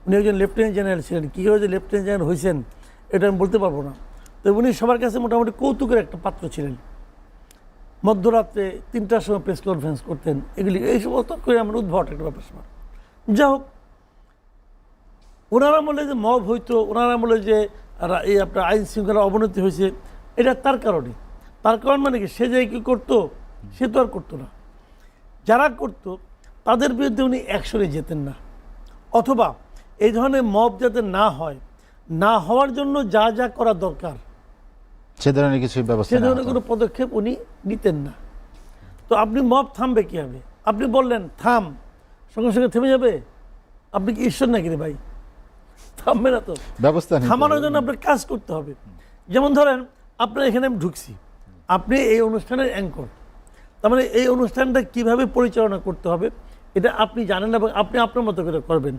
Speaker 1: উনি একজন লেফটেন্যান্ট জেনারেল ছিলেন, কীভাবে যে লেফটেন্যান্ট জেনারেল হয়েছেন এটা আমি বলতে পারবো না। তো উনি সবার কাছে মোটামুটি কৌতুকের একটা পাত্র ছিলেন। মধ্যরাত্রে 3টার সময় প্রেস কনফারেন্স করতেন, এগুলি এই সমস্ত করে আমার উদ্ভট একটা ব্যাপার সময়। যা হোক, ওনারা বলে যে মব হইতো, ওনারা বলে যে এই আপনার আইন শৃঙ্খলা অবনতি হয়েছে, এটা তার কারণে। তার কারণ মানে কি, সে যে কি করতো, সে তো আর করতো না। যারা করতো তাদের বিরুদ্ধে উনি অ্যাকশনে যেতেন না, অথবা এই ধরনের মব যাতে না হয়, না হওয়ার জন্য যা যা করা দরকার
Speaker 2: সে ধরনের কিছু ব্যবস্থা,
Speaker 1: সে ধরনের কোনো পদক্ষেপ উনি নিতেন না। তো আপনি মব থামবে কীভাবে? আপনি বললেন থাম, সঙ্গে সঙ্গে থেমে যাবে? আপনি কি ঈশ্বর নাকি রে ভাই? থামবে না তো।
Speaker 2: ব্যবস্থা
Speaker 1: থামানোর জন্য আপনার কাজ করতে হবে। যেমন ধরেন আপনার এখানে আমি ঢুকছি, আপনি এই অনুষ্ঠানের অ্যাঙ্কর, তার মানে এই অনুষ্ঠানটা কিভাবে পরিচালনা করতে হবে এটা আপনি জানেন এবং আপনি আপনার মতো করে করবেন।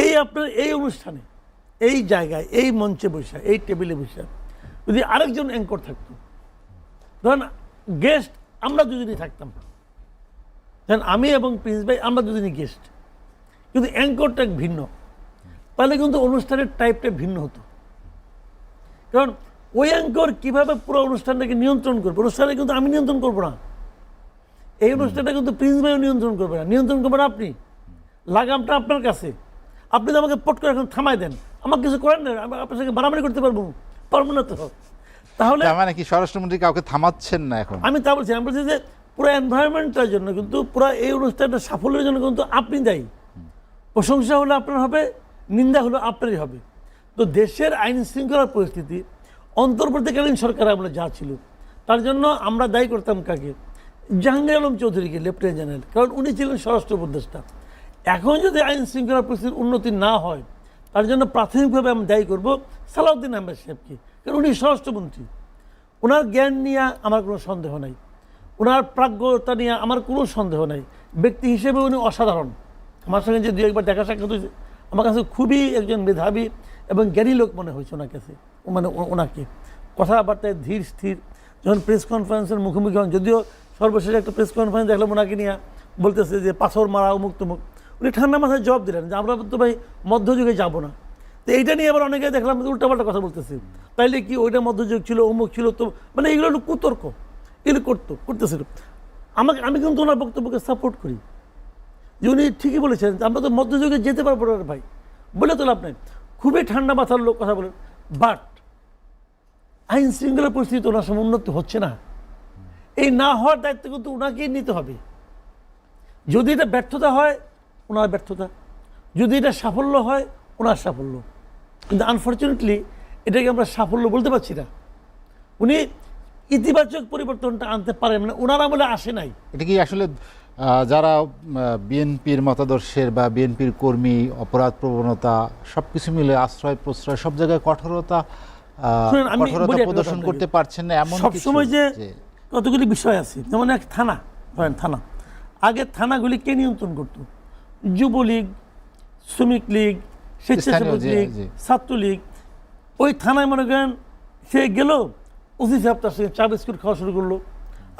Speaker 1: এই আপনার এই অনুষ্ঠানে, এই জায়গায়, এই মঞ্চে বসে, এই টেবিলে বসে যদি আরেকজন অ্যাঙ্কর থাকতো, ধরেন গেস্ট আমরা দুজনই থাকতাম, ধরেন আমি এবং প্রিন্স ভাই আমরা দুজনই গেস্ট, কিন্তু অ্যাঙ্করটা ভিন্ন, তাহলে কিন্তু অনুষ্ঠানের টাইপটা ভিন্ন হতো। কারণ ওই অ্যাঙ্কর কীভাবে পুরো অনুষ্ঠানটাকে নিয়ন্ত্রণ করবে, অনুষ্ঠানে কিন্তু আমি নিয়ন্ত্রণ করবো না, এই অনুষ্ঠানটা কিন্তু প্রিন্স ভাইও নিয়ন্ত্রণ করবে না, নিয়ন্ত্রণ করবেন আপনি, লাগামটা আপনার কাছে। আপনি তো আমাকে পট করে এখন থামাই দেন, আমার কিছু করেন না, আমি আপনার সঙ্গে বাড়াবাড়ি করতে পারবো না তো। তাহলে
Speaker 2: মানে কি স্বরাষ্ট্রমন্ত্রী কাউকে থামাচ্ছেন না এখন?
Speaker 1: আমি তা বলছি, আমি বলছি যে পুরো এনভায়রনমেন্টটার জন্য কিন্তু, পুরো এই অনুষ্ঠানটা সাফল্যের জন্য কিন্তু আপনি দায়ী। প্রশংসা হলো আপনার হবে, নিন্দা হলো আপনারই হবে। তো দেশের আইন শৃঙ্খলার পরিস্থিতি অন্তর্বর্তীকালীন সরকার আমরা যা ছিল, তার জন্য আমরা দায়ী করতাম কাকে? জাহাঙ্গীর আলম চৌধুরীকে, লেফটেন্যান্ট জেনারেল, কারণ উনি ছিলেন স্বরাষ্ট্র উপদেষ্টা। এখন যদি আইন শৃঙ্খলা পরিস্থিতির উন্নতি না হয়, তার জন্য প্রাথমিকভাবে আমি দায়ী করবো সালাউদ্দিন আহমেদ সাহেবকে, কারণ উনি স্বরাষ্ট্রমন্ত্রী। ওনার জ্ঞান নিয়ে আমার কোনো সন্দেহ নাই, ওনার প্রাজ্ঞতা নিয়ে আমার কোনো সন্দেহ নাই। ব্যক্তি হিসেবে উনি অসাধারণ। আমার সঙ্গে যে দু একবার দেখা সাক্ষাৎ হয়েছে, আমার কাছে খুবই একজন মেধাবী এবং জ্ঞানী লোক মনে হয়েছে ওনার কাছে, মানে ওনাকে কথাবার্তায় ধীর স্থির। যখন প্রেস কনফারেন্সের মুখোমুখি হন, যদিও সর্বশেষ একটা প্রেস কনফারেন্স দেখলাম ওনাকে নিয়ে বলতেছে যে পাথর মারা অমুক তমুক, উনি ঠান্ডা মাথায় জবাব দিলেন যে আমরা তো ভাই মধ্যযুগে যাবো না। তো এইটা নিয়ে আবার অনেকে দেখলাম উল্টাপাল্টা কথা বলতেছে, তাইলে কি ওইটা মধ্যযুগ ছিল, অমুক ছিল, তো মানে এগুলো হলো কুতর্ক, এগুলো করতেছিল। আমি কিন্তু ওনার বক্তব্যকে সাপোর্ট করি, যে উনি ঠিকই বলেছেন যে আমরা তো মধ্যযুগে যেতে পারবো না ভাই, বলে তো লাভ নাই। খুবই ঠান্ডা মাথার লোক কথা বলেন, বাট আইন শৃঙ্খলা পরিস্থিতি ওনার সময় উন্নতি হচ্ছে না। এই না হওয়ার দায়িত্ব কিন্তু ওনাকেই নিতে হবে। যদি এটা ব্যর্থতা হয়, ওনার ব্যর্থতা; যদি এটা সাফল্য হয়, ওনার সাফল্য। কিন্তু আনফর্চুনেটলি এটাকে আমরা সাফল্য বলতে পারছি না। উনি ইতিবাচক পরিবর্তনটা আনতে পারেন, মানে ওনার আমলে আসে নাই।
Speaker 2: এটা কি আসলে যারা বিএনপির মতাদর্শের বা বিএনপির কর্মী, অপরাধ প্রবণতা সবকিছু মিলে আশ্রয় প্রশ্রয় সব জায়গায় কঠোরতা প্রদর্শন করতে পারছেন না এমন
Speaker 1: সবসময় যে কতগুলি বিষয় আছে, যেমন এক থানা, ধরেন থানা, আগে থানাগুলি কে নিয়ন্ত্রণ করতো? যুবলীগ, শ্রমিক লীগ, স্বেচ্ছাসেবক লীগ, ছাত্রলীগ। ওই থানায় মনে করেন সে গেল, ওসি সাহেব তার সঙ্গে চা বিস্কুট খাওয়া শুরু করলো,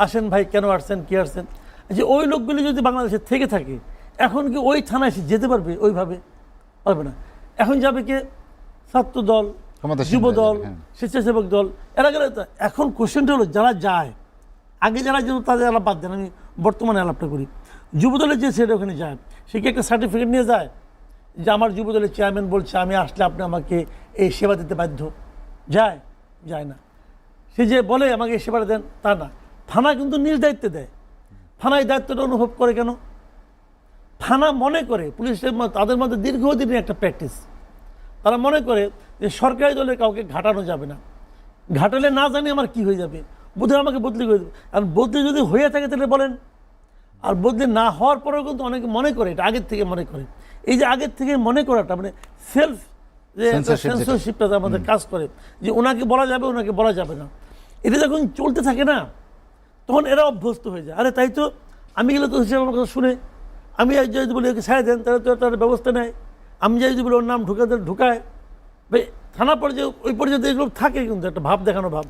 Speaker 1: আসেন ভাই কেন আসছেন, কি আসছেন। যে ওই লোকগুলি যদি বাংলাদেশে থেকে থাকে, এখন কি ওই থানায় সে যেতে পারবে? ওইভাবে পারবে না। এখন যাবে কে? ছাত্র দল, যুব দল, স্বেচ্ছাসেবক দল, এরা গেলে। এখন কোশ্চেনটা হলো যারা যায় আগে যারা যেন তাদের আলাপ বাদ দেন, আমি বর্তমানে আলাপটা করি। যুবদলের যে সেটা ওখানে যায়, সে কি একটা সার্টিফিকেট নিয়ে যায় যে আমার যুবদলের চেয়ারম্যান বলছে আমি আসলে আপনি আমাকে এই সেবা দিতে বাধ্য? যায়? যায় না। সে যে বলে আমাকে এই সেবাটা দেন, তা না। থানা কিন্তু নিজ দায়িত্বে দেয়। থানা এই দায়িত্বটা অনুভব করে কেন? থানা মনে করে, পুলিশের তাদের মধ্যে দীর্ঘদিনের একটা প্র্যাকটিস, তারা মনে করে যে সরকারি দলের কাউকে ঘাটানো যাবে না, ঘাটালে না জানি আমার কি হয়ে যাবে, বোধহয় আমাকে বদলি করে দেবে। আর বদলি যদি হয়ে থাকে তাহলে বলেন। আর বদলি না হওয়ার পরেও কিন্তু অনেকে মনে করে, এটা আগের থেকে মনে করে। এই যে আগের থেকে মনে করাটা মানে সেলফ যে সেন্সরশিপটা আমাদের কাজ করে, যে ওনাকে বলা যাবে ওনাকে বলা যাবে না, এটা যখন চলতে থাকে না তখন এরা অভ্যস্ত হয়ে যায়। আরে তাই তো, আমি গেলে তো হিসেবে আমার কথা শুনে, আমি যদি বলি ওকে ছাড়ে দেন তাহলে তো তার ব্যবস্থা নেয়, আমি যদি বলি ওর নাম ঢুকায় থানা পর্যায়ে, ওই পর্যায়ে এগুলো থাকে কিন্তু একটা ভাব দেখানো ভাব।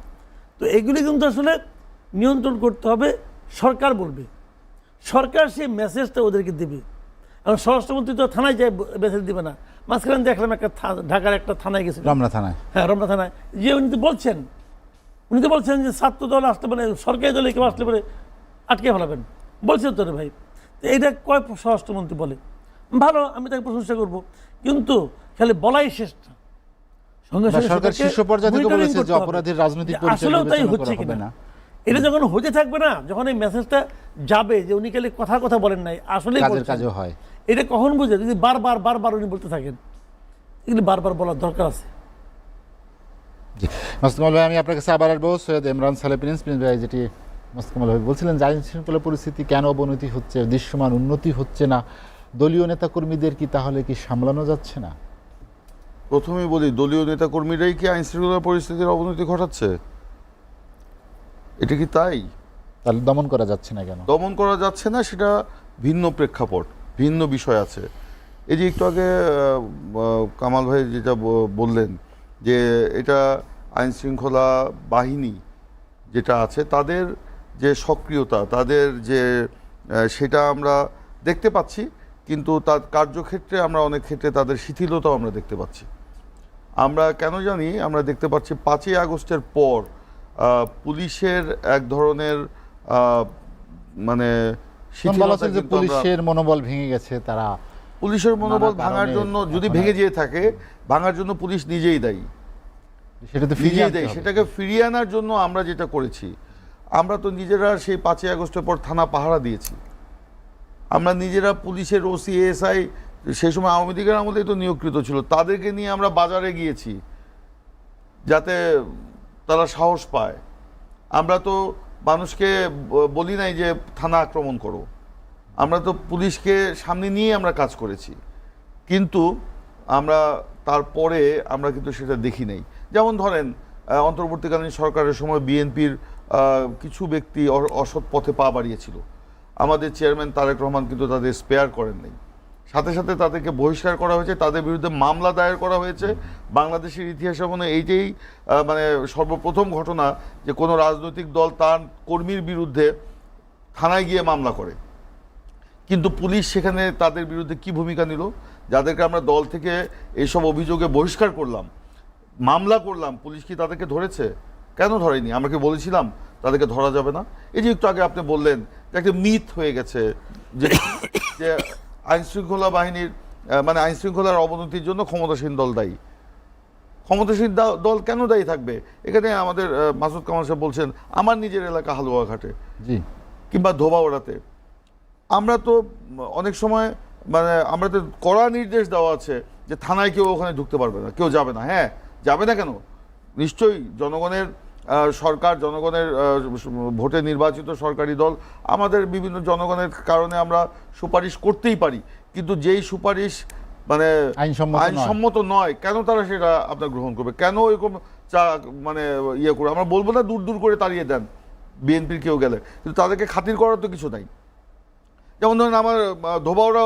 Speaker 1: তো এগুলি কিন্তু আসলে নিয়ন্ত্রণ করতে হবে, সরকার বলবে, সরকার সেই মেসেজটা ওদেরকে দেবে। এবং স্বরাষ্ট্রমন্ত্রী তো থানায় যায় মেসেজ দেবে না। মাঝখানে দেখলাম একটা ঢাকার একটা থানায় গেছে,
Speaker 2: রমনা থানায়,
Speaker 1: হ্যাঁ রমনা থানায়, যে উনি তো বলছেন যে ছাত্র দল আসতে পারে, সরকারি দলে কেউ আসলে পরে আটকে ফেলাবেন, বলছেন তো রে ভাই। তো এইটা কয় স্বরাষ্ট্রমন্ত্রী বলে? ভালো, আমি তাকে প্রশংসা করবো, কিন্তু খালি বলাই শেষ না, সঙ্গে সঙ্গে
Speaker 2: সরকার শীর্ষ পর্যায় থেকে বলেছে যে অপরাধীর রাজনৈতিক পরিচয়
Speaker 1: আসলেও তাই
Speaker 2: বিবেচনা
Speaker 1: হচ্ছে
Speaker 2: করা হবে
Speaker 1: কিনা।
Speaker 2: না।
Speaker 1: এটা যখন হতে থাকবে না, যখন এই মেসেজটা যাবে যে উনি খালি কথা বলেন নাই, আসলে
Speaker 2: কাজও হয়,
Speaker 1: এটা কখন বুঝে? যদি বারবার উনি বলতে থাকেন, এগুলি বারবার বলার দরকার আছে।
Speaker 2: জি মাসুদ কামাল ভাই, আমি আপনার কাছে আবার আসবো। সৈয়দ ইমরান সালেহ প্রিন্স ভাই, যেটি মাসুদ কামাল ভাই বলছিলেন যে আইন শৃঙ্খলা পরিস্থিতি কেন অবনতি হচ্ছে, দৃশ্যমান উন্নতি হচ্ছে না, দলীয় নেতাকর্মীদের কি তাহলে কি সামলানো যাচ্ছে না?
Speaker 3: প্রথমেই বলি, দলীয় নেতাকর্মীরাই কি আইন শৃঙ্খলা পরিস্থিতির অবনতি ঘটাচ্ছে? এটা কি তাই?
Speaker 2: তাহলে দমন করা যাচ্ছে না কেন?
Speaker 3: দমন করা যাচ্ছে না, সেটা ভিন্ন প্রেক্ষাপট, ভিন্ন বিষয় আছে। এই যে একটু আগে কামাল ভাই যেটা বললেন যে এটা আইন শৃঙ্খলা বাহিনী যেটা আছে তাদের যে সক্রিয়তা, তাদের যে সেটা আমরা দেখতে পাচ্ছি, কিন্তু তার কার্যক্ষেত্রে আমরা অনেক ক্ষেত্রে তাদের শিথিলতাও আমরা দেখতে পাচ্ছি। আমরা কেন জানি আমরা দেখতে পাচ্ছি 5ই আগস্টের পর পুলিশের এক ধরনের মানে শিথিলতা, কিন্তু
Speaker 2: পুলিশের মনোবল ভেঙে গেছে। তারা
Speaker 3: পুলিশের মনোবল ভাঙার জন্য, যদি ভেঙে যেয়ে থাকে, ভাঙার জন্য পুলিশ নিজেই দায়ী,
Speaker 2: সেটা তো
Speaker 3: নিজেই দায়ী। সেটাকে ফিরিয়ে আনার জন্য আমরা যেটা করেছি, আমরা তো নিজেরা সেই 5ই আগস্টের পর থানা পাহারা দিয়েছি, আমরা নিজেরা পুলিশের ওসি এসআই, সেই সময় আওয়ামী লীগের আমলেই তো নিয়োগকৃত ছিল, তাদেরকে নিয়ে আমরা বাজারে গিয়েছি যাতে তারা সাহস পায়। আমরা তো মানুষকে বলি নাই যে থানা আক্রমণ করো, আমরা তো পুলিশকে সামনে নিয়ে আমরা কাজ করেছি, কিন্তু আমরা তারপরে আমরা কিন্তু সেটা দেখি নাই। যেমন ধরেন অন্তর্বর্তীকালীন সরকারের সময় বিএনপির কিছু ব্যক্তি অসৎ পথে পা বাড়িয়েছিল, আমাদের চেয়ারম্যান তারেক রহমান কিন্তু তাদের স্পেয়ার করেন নাই, সাথে সাথে তাদেরকে বহিষ্কার করা হয়েছে, তাদের বিরুদ্ধে মামলা দায়ের করা হয়েছে। বাংলাদেশের ইতিহাসে মানে এইটাই মানে সর্বপ্রথম ঘটনা যে কোনো রাজনৈতিক দল তার কর্মীর বিরুদ্ধে থানায় গিয়ে মামলা করে, কিন্তু পুলিশ সেখানে তাদের বিরুদ্ধে কি ভূমিকা নিল? যাদেরকে আমরা দল থেকে এইসব অভিযোগে বহিষ্কার করলাম, মামলা করলাম, পুলিশ কি তাদেরকে ধরেছে? কেন ধরেনি? আমরা কি বলেছিলাম তাদেরকে ধরা যাবে না? এই যে একটু আগে আপনি বললেন যে একটা মিথ হয়ে গেছে যে আইনশৃঙ্খলা বাহিনীর মানে আইনশৃঙ্খলার অবনতির জন্য ক্ষমতাসীন দল দায়ী। ক্ষমতাসীন দল কেন দায়ী থাকবে? এখানে আমাদের মাসুদ কামাল সাহেব বলছেন আমার নিজের এলাকা হালুয়াঘাটে কিংবা ধোবাওড়াতে আমরা তো অনেক সময় মানে আমরা তো কড়া নির্দেশ দেওয়া আছে যে থানায় কেউ ওখানে ঢুকতে পারবে না, কেউ যাবে না। হ্যাঁ, যাবে না কেন? নিশ্চয়ই জনগণের সরকার, জনগণের ভোটে নির্বাচিত সরকারি দল, আমাদের বিভিন্ন জনগণের কারণে আমরা সুপারিশ করতেই পারি, কিন্তু যেই সুপারিশ মানে আইনসম্মত নয়, কেন তারা সেটা আপনার গ্রহণ করবে? কেন এরকম মানে ইয়ে করে, আমরা বলবো না দূর দূর করে তাড়িয়ে দেন বিএনপির কেউ গেলে, কিন্তু তাদেরকে খাতির করার তো কিছু নাই। যেমন ধরেন আমার ধোবাউড়া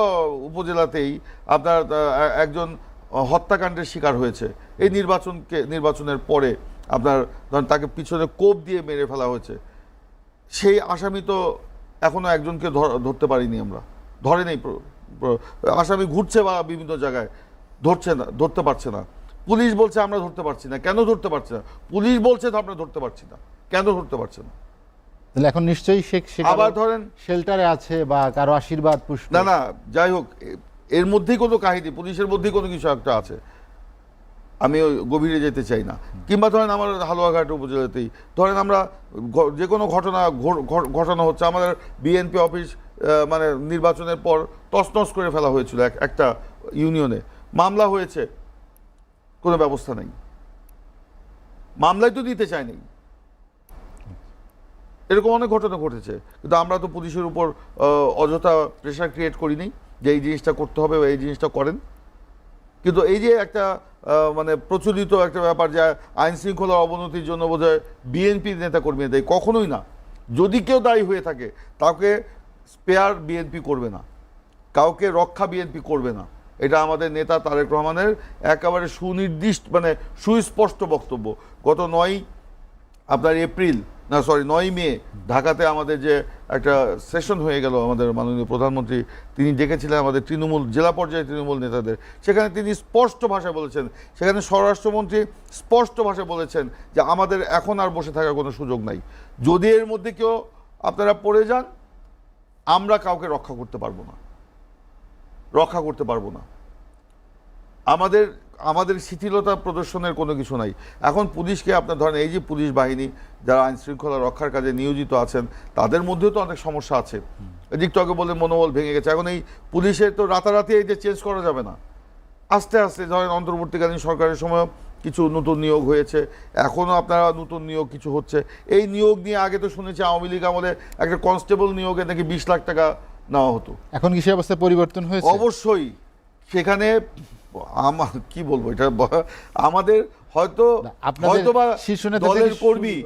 Speaker 3: উপজেলাতেই আপনার একজন হত্যাকাণ্ডের শিকার হয়েছে এই নির্বাচনের পরে, আপনার ধরেন তাকে পিছনে কোপ দিয়ে মেরে ফেলা হয়েছে। সেই আসামি তো এখনো একজনকে ধরতে পারিনি, আমরা ধরে নেই, আসামি ঘুরছে বা বিভিন্ন জায়গায় ধরতে পারছে না। পুলিশ বলছে আমরা ধরতে পারছি না। কেন ধরতে পারছি না? পুলিশ বলছে আমরা ধরতে পারছি না, কেন ধরতে পারছে না?
Speaker 2: তাহলে এখন নিশ্চয়ই
Speaker 3: আবার ধরেন
Speaker 2: শেল্টারে আছে বা কারো আশীর্বাদ পুষ্প।
Speaker 3: না যাই হোক, এর মধ্যেই কোনো কাহিনী, পুলিশের মধ্যেই কোনো কিছু একটা আছে, আমি ওই গভীরে যেতে চাই না। কিংবা ধরেন আমার হালুয়াঘাট উপজেলাতেই ধরেন আমরা যে কোনো ঘটনা হচ্ছে, আমাদের বিএনপি অফিস মানে নির্বাচনের পর তছনছ করে ফেলা হয়েছিল একটা ইউনিয়নে, মামলা হয়েছে, কোনো ব্যবস্থা নেই, মামলায় তো দিতে চায়নি। এরকম অনেক ঘটনা ঘটেছে, কিন্তু আমরা তো পুলিশের উপর অযথা প্রেশার ক্রিয়েট করিনি যে এই জিনিসটা করতে হবে বা এই জিনিসটা করেন। কিন্তু এই যে একটা মানে প্রচলিত একটা ব্যাপার, যে আইন শৃঙ্খলার অবনতির জন্য বোধহয় বিএনপির নেতাকর্মী দেয়, কখনোই না। যদি কেউ দায়ী হয়ে থাকে তাকে স্পেয়ার বিএনপি করবে না, কাউকে রক্ষা বিএনপি করবে না। এটা আমাদের নেতা তারেক রহমানের একেবারে সুনির্দিষ্ট মানে সুস্পষ্ট বক্তব্য। গত 9 মে ঢাকাতে আমাদের যে একটা সেশন হয়ে গেল, আমাদের মাননীয় প্রধানমন্ত্রী তিনি ডেকেছিলেন আমাদের তৃণমূল জেলা পর্যায়ে তৃণমূল নেতাদের, সেখানে তিনি স্পষ্ট ভাষায় বলেছেন, সেখানে স্বরাষ্ট্রমন্ত্রী স্পষ্ট ভাষায় বলেছেন যে আমাদের এখন আর বসে থাকার কোনো সুযোগ নাই। যদি এর মধ্যে কেউ আপনারা পড়ে যান, আমরা কাউকে রক্ষা করতে পারবো না। আমাদের শিথিলতা প্রদর্শনের কোনো কিছু নাই। এখন পুলিশকে আপনার ধরেন, এই যে পুলিশ বাহিনী যারা আইন শৃঙ্খলা রক্ষার কাজে নিয়োজিত আছেন, তাদের মধ্যেও তো অনেক সমস্যা আছে। এদিকটা আগে বলে মনোবল ভেঙে গেছে। এখন এই পুলিশের তো রাতারাতি এই যে চেঞ্জ করা যাবে না, আস্তে আস্তে ধরেন অন্তর্বর্তীকালীন সরকারের সময় কিছু নতুন নিয়োগ হয়েছে, এখনও আপনারা নতুন নিয়োগ কিছু হচ্ছে। এই নিয়োগ নিয়ে আগে তো শুনেছি আওয়ামী লীগ আমলে একটা কনস্টেবল নিয়োগে নাকি 20 লাখ টাকা নেওয়া হতো।
Speaker 2: এখন কি সে অবস্থা পরিবর্তন হয়েছে?
Speaker 3: অবশ্যই। সেখানে আমার কি বলবো, এটা আমাদের হয়তো দলের কর্মী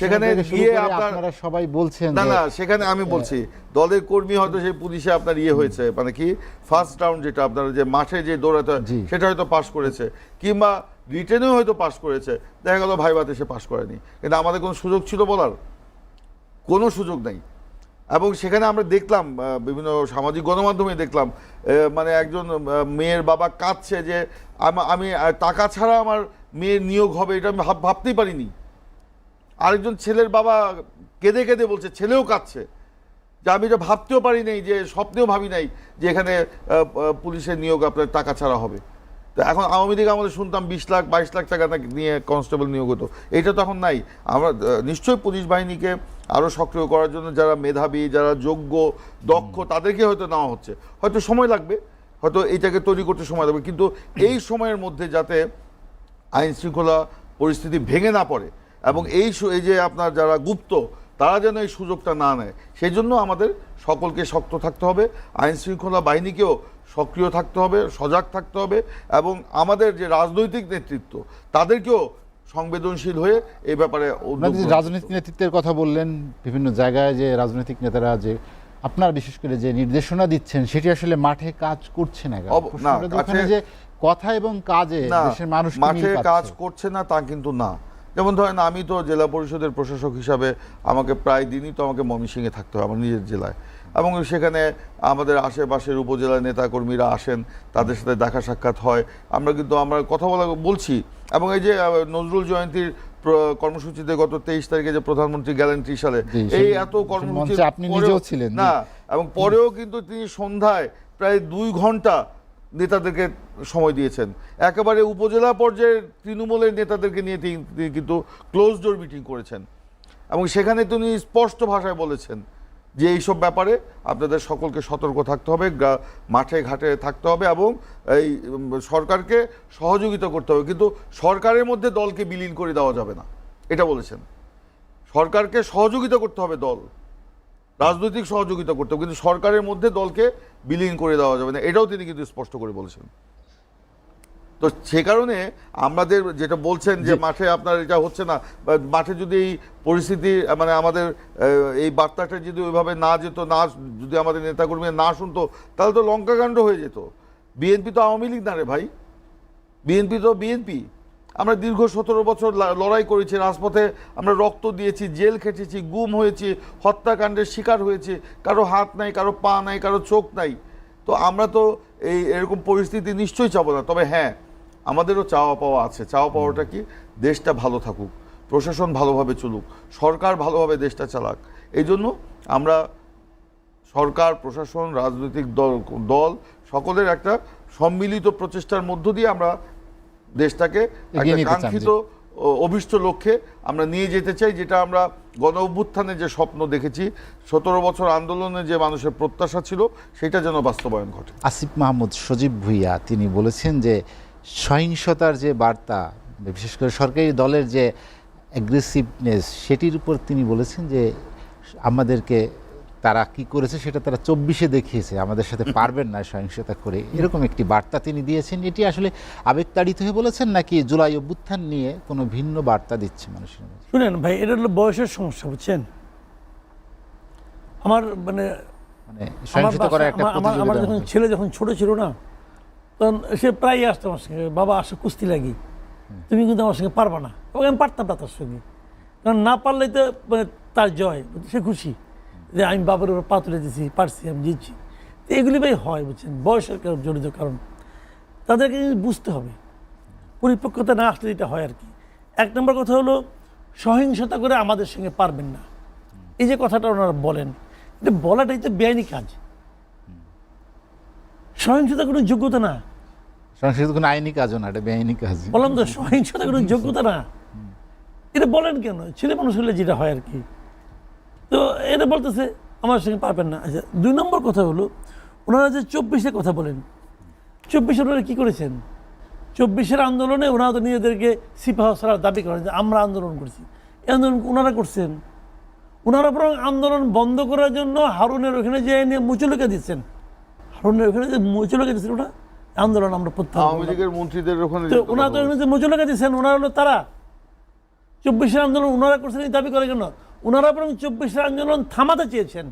Speaker 3: সেখানে গিয়ে
Speaker 2: আপনারা সবাই বলছেন
Speaker 3: না সেখানে আমি বলছি দলের কর্মী হয়তো সেই পুলিশে আপনার হয়েছে, মানে কি ফার্স্ট রাউন্ড যেটা আপনার যে মাঠে যে দৌড়াতে সেটা হয়তো পাস করেছে, কিংবা রিটেনেও হয়তো পাস করেছে, দেখা গেল ভাইভাতে সে পাস করেনি। কিন্তু আমাদের কোনো সুযোগ ছিল বলার? কোনো সুযোগ নাই। এবং সেখানে আমরা দেখলাম, বিভিন্ন সামাজিক গণমাধ্যমে দেখলাম, মানে একজন মেয়ের বাবা কাঁদছে যে আমি টাকা ছাড়া আমার মেয়ের নিয়োগ হবে, এটা আমি ভাবতেই পারিনি। আরেকজন ছেলের বাবা কেঁদে কেঁদে বলছে, ছেলেও কাঁদছে, যে আমি এটা ভাবতেও পারি নাই, যে স্বপ্নেও ভাবি নাই যে এখানে পুলিশের নিয়োগ আপনার টাকা ছাড়া হবে। তো এখন আওয়ামী লীগ আমাদের শুনতাম 20 লাখ 22 লাখ টাকা নিয়ে কনস্টেবল নিয়োগ হতো, এটা তো এখন নাই। আমরা নিশ্চয়ই পুলিশ বাহিনীকে আরও সক্রিয় করার জন্য যারা মেধাবী, যারা যোগ্য, দক্ষ, তাদেরকে হয়তো নেওয়া হচ্ছে। হয়তো সময় লাগবে, হয়তো এইটাকে তৈরি করতে সময় লাগবে, কিন্তু এই সময়ের মধ্যে যাতে আইন শৃঙ্খলা পরিস্থিতি ভেঙে না পড়ে এবং এই যে আপনার যারা গুপ্ত, তারা যেন এই সুযোগটা না নেয়, সেই জন্য আমাদের সকলকে শক্ত থাকতে হবে, আইন শৃঙ্খলা বাহিনীকেও সক্রিয় থাকতে হবে, সজাগ থাকতে হবে, এবং আমাদের যে রাজনৈতিক নেতৃত্ব তাদেরকেও সংবেদনশীল হয়ে এই ব্যাপারে।
Speaker 2: রাজনৈতিক নেতৃত্বের কথা বললেন, বিভিন্ন জায়গায় যে রাজনৈতিক নেতারা যে আপনার বিশেষ করে যে নির্দেশনা দিচ্ছেন, সেটি আসলে মাঠে কাজ করছে না। যে কথা এবং কাজে দেশের মানুষ
Speaker 3: মাঠে কাজ করছে না তা কিন্তু না। যেমন ধরেন, আমি তো জেলা পরিষদের প্রশাসক হিসাবে আমাকে প্রায় দিনই তো আমাকে ময়মনসিংহে থাকতে হয়, আমার নিজের জেলায়, এবং সেখানে আমাদের আশেপাশের উপজেলার নেতাকর্মীরা আসেন, তাদের সাথে দেখা সাক্ষাৎ হয়, আমরা কথা বলছি। এবং এই যে নজরুল জয়ন্তীর কর্মসূচিতে গত 23 তারিখে যে প্রধানমন্ত্রী গেলেন ত্রিশালে, এই এত কর্মসূচি
Speaker 2: আপনি নিজেও ছিলেন
Speaker 3: না, এবং পরেও কিন্তু তিনি সন্ধ্যায় প্রায় 2 ঘন্টা নেতাদেরকে সময় দিয়েছেন। একেবারে উপজেলা পর্যায়ের তৃণমূলের নেতাদেরকে নিয়ে তিনি কিন্তু ক্লোজ ডোর মিটিং করেছেন, এবং সেখানে তিনি স্পষ্ট ভাষায় বলেছেন যে এইসব ব্যাপারে আপনাদের সকলকে সতর্ক থাকতে হবে, মাঠে ঘাটে থাকতে হবে, এবং এই সরকারকে সহযোগিতা করতে হবে, কিন্তু সরকারের মধ্যে দলকে বিলীন করে দেওয়া যাবে না, এটা বলেছেন। সরকারকে সহযোগিতা করতে হবে, দল রাজনৈতিক সহযোগিতা করতে হবে, কিন্তু সরকারের মধ্যে দলকে বিলীন করে দেওয়া যাবে না, এটাও তিনি কিন্তু স্পষ্ট করে বলেছেন। তো সে কারণে আমাদের যেটা বলছেন যে মাঠে আপনার এটা হচ্ছে না, মাঠে যদি এই পরিস্থিতি মানে আমাদের এই বার্তাটা যদি ওইভাবে না যেত, না যদি আমাদের নেতাকর্মী না শুনতো, তাহলে তো লঙ্কাকাণ্ড হয়ে যেত। বিএনপি তো আওয়ামী লীগ না রে ভাই, বিএনপি তো বিএনপি। আমরা দীর্ঘ 17 বছর লড়াই করেছি, রাজপথে আমরা রক্ত দিয়েছি, জেল খেটেছি, গুম হয়েছি, হত্যাকাণ্ডের শিকার হয়েছি, কারো হাত নাই, কারো পা নাই, কারো চোখ নাই। তো আমরা তো এরকম পরিস্থিতি নিশ্চয়ই চাবো না। তবে হ্যাঁ, আমাদেরও চাওয়া পাওয়া আছে। চাওয়া পাওয়াটা কি? দেশটা ভালো থাকুক, প্রশাসন ভালোভাবে চলুক, সরকার ভালোভাবে দেশটা চালাক। এই জন্য আমরা সরকার, প্রশাসন, রাজনৈতিক দল সকলের একটা সম্মিলিত প্রচেষ্টার মধ্য দিয়ে আমরা দেশটাকে একটা কাঙ্ক্ষিত অভিষ্ট লক্ষ্যে আমরা নিয়ে যেতে চাই, যেটা আমরা গণ অভ্যুত্থানে যে স্বপ্ন দেখেছি, 17 বছর আন্দোলনে যে মানুষের প্রত্যাশা ছিল, সেটা যেন বাস্তবায়ন ঘটে।
Speaker 2: আসিফ মাহমুদ সজীব ভুইয়া তিনি বলেছেন যে সহিংসতার যে বার্তা, বিশেষ করে সরকারি দলের যে অ্যাগ্রেসিভনেস, সেটির উপর তিনি বলেছেন যে আমাদেরকে তারা কি করেছে সেটা তারা 24-এ দেখিয়েছে, আমাদের সাথে পারবেন না সহিংসতা করে, এরকম একটি বার্তা তিনি দিয়েছেন। এটি আসলে আবেগতাড়িত হয়ে বলেছেন নাকি জুলাই অভ্যুত্থান নিয়ে কোনো ভিন্ন বার্তা দিচ্ছে মানুষের মধ্যে?
Speaker 1: শুনেন ভাই, এটা হলো বয়সের সমস্যা, বুঝছেন? আমার মানে
Speaker 2: সহিংসতা করার একটা
Speaker 1: আমার যখন ছেলে যখন ছোট ছিল না, তখন সে প্রায়ই আসতো আমার সঙ্গে, বাবা আসো কুস্তি লাগি, তুমি কিন্তু আমার সঙ্গে পারবা না। এবং আমি পারতাম না তার সঙ্গে, কারণ না পারলেই তো মানে তার জয়, সে খুশি যে আমি বাবার উপর পা তুলে দিয়েছি, পারছি, আমি জিতছি। তো এগুলি ভাই হয়, বুঝছেন, বয়সের জড়িত কারণ। তাদেরকে বুঝতে হবে, পরিপক্কতা না আসলে এটা হয় আর কি। 1 নম্বর কথা হলো, সহিংসতা করে আমাদের সঙ্গে পারবেন না, এই যে কথাটা ওনারা বলেন, এটা বলাটাই তো বেআইনি কাজ। সহিংসতা কোনো যোগ্যতা না,
Speaker 2: সহিংসতা কোনো আইনি কাজও না, এটা বেআইনি কাজ।
Speaker 1: বললাম তো, সহিংসতা কোনো যোগ্যতা না। এটা বলেন কেন? ছেলে মানুষ হলে যেটা হয় আর কি। তো এটা বলতেছে আমার সঙ্গে পারবেন না। আচ্ছা, 2 নম্বর কথা হলো, ওনারা যে 24-এর কথা বলেন, 24-এ ওনারা কী করেছেন? 24-এর আন্দোলনে ওনারা তো নিজেদেরকে সিপাহ ছাড়ার দাবি করেন যে আমরা আন্দোলন করছি। এই আন্দোলন ওনারা করছেন, ওনারা বরং আন্দোলন বন্ধ করার জন্য হারুনের ওখানে যে নিয়ে মুচলকে দিচ্ছেন, হারুনের ওখানে যে মুচলকে দিচ্ছেন, ওটা আন্দোলন আমরা
Speaker 3: আওয়ামী লীগের মন্ত্রীদের ওখানে
Speaker 1: ওনারা তো যে মুচলকে দিচ্ছেন, ওনারা হলো তারা 24-এর আন্দোলন ওনারা করছেন, এই দাবি করে কেন? ওনারা বরং 24-এর আন্দোলন থামাতে চেয়েছেন,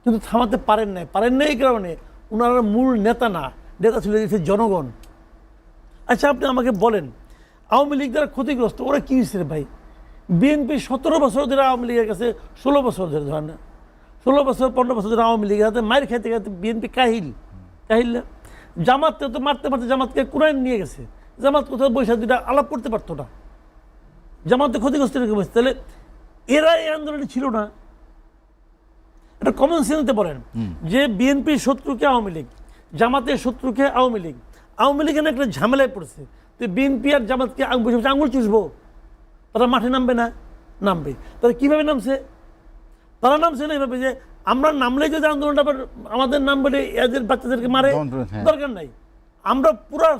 Speaker 1: কিন্তু থামাতে পারেন নাই। এই কারণে ওনারা মূল নেতা না, নেতা ছিল জনগণ। আচ্ছা, আপনি আমাকে বলেন, আওয়ামী লীগ দ্বারা ক্ষতিগ্রস্ত ওরা কী হয়েছে ভাই? বিএনপি 17 বছর ধরে আওয়ামী লীগের কাছে, 16 বছর ধরে ধরেন না, 16 বছর 15 বছর ধরে আওয়ামী লীগের হাতে মায়ের খাইতে খাইতে বিএনপি কাহিল না। জামাতকে তো মারতে জামাতকে কুরাইন নিয়ে গেছে, জামাত কোথাও বৈশাখ দুটা আলাপ করতে পারতো না, জামাতে ক্ষতিগ্রস্ত রেখে বসে। তাহলে এরা এই আন্দোলনে ছিল না? এটা কমন সেন্সে বলেন যে বিএনপির শত্রুকে আওয়ামী লীগ, জামাতের শত্রুকে আওয়ামী লীগ, আওয়ামী লীগ একটা ঝামেলায় পড়ছে, তো বিএনপি আর জামাতকে আঙুল চুষবো, তারা মাঠে নামবে না? নামবে। তারা কীভাবে নামছে? তারা নামছে না এইভাবে যে আমরা নামলেই যদি আন্দোলনটা আমাদের নাম বলে এদের বাচ্চাদেরকে মারে, দরকার নাই, আমরা পুরা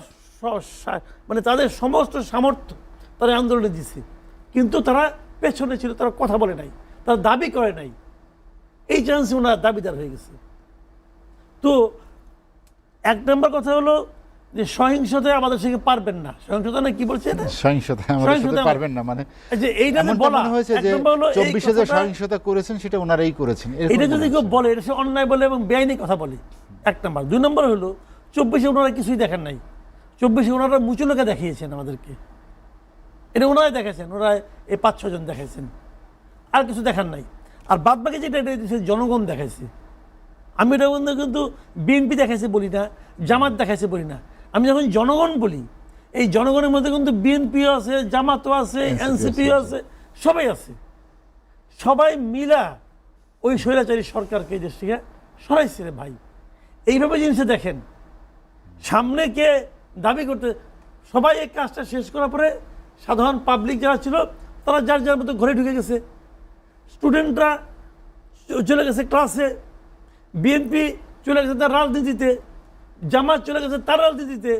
Speaker 1: মানে তাদের সমস্ত সামর্থ্য তারা আন্দোলনে দিছে, কিন্তু তারা পেছনে ছিল, তারা কথা বলে নাই, তারা দাবি করে নাই। এই চান্সে ওনারা দাবিদার হয়ে গেছে। তো 1 নম্বর কথা হলো যে সহিংসতায় আমাদের সঙ্গে পারবেন না। সহিংসতা না কি বলছে? এটা
Speaker 2: সহিংসতা আমাদের সাথে পারবেন না, মানে
Speaker 1: যে এইটা বলা
Speaker 2: হয়েছে যে 24-এ যে সহিংসতা করেছেন সেটা ওনারাই করেছেন,
Speaker 1: এটা যদি কেউ বলে এটা সে অন্যায় বলে এবং বেআইনি কথা বলে। 1 নম্বর। 2 নম্বর হলো 24-এ ওনারা কিছুই দেখেন নাই। 24-এ ওনারা মুচলকে দেখিয়েছেন আমাদেরকে, এটা ওনারাই দেখাচ্ছেন, ওরা এই 5-6 জন দেখাইছেন, আর কিছু দেখান নাই। আর বাদ বাকি যেটা জনগণ দেখাইছে। আমি এটা কিন্তু বিএনপি দেখাইছে বলি না, জামাত দেখাইছে বলি না, আমি যখন জনগণ বলি, এই জনগণের মধ্যে কিন্তু বিএনপিও আছে, জামাতও আছে, এনসিপিও আছে, সবাই আছে। সবাই মিলা ওই স্বৈরাচারী সরকারকে দেশ থেকে সরাইছে রে ভাই। এইভাবে জিনিসটা দেখেন, সামনে কে দাবি করতে, সবাই এই কাজটা শেষ করার পরে সাধারণ পাবলিক যারা ছিল তারা যার যার মতো ঘরে ঢুকে গেছে, স্টুডেন্টরা চলে গেছে ক্লাসে, বিএনপি চলে গেছে তার রাজনীতিতে, জামাত চলে গেছে তার রাজনীতিতে।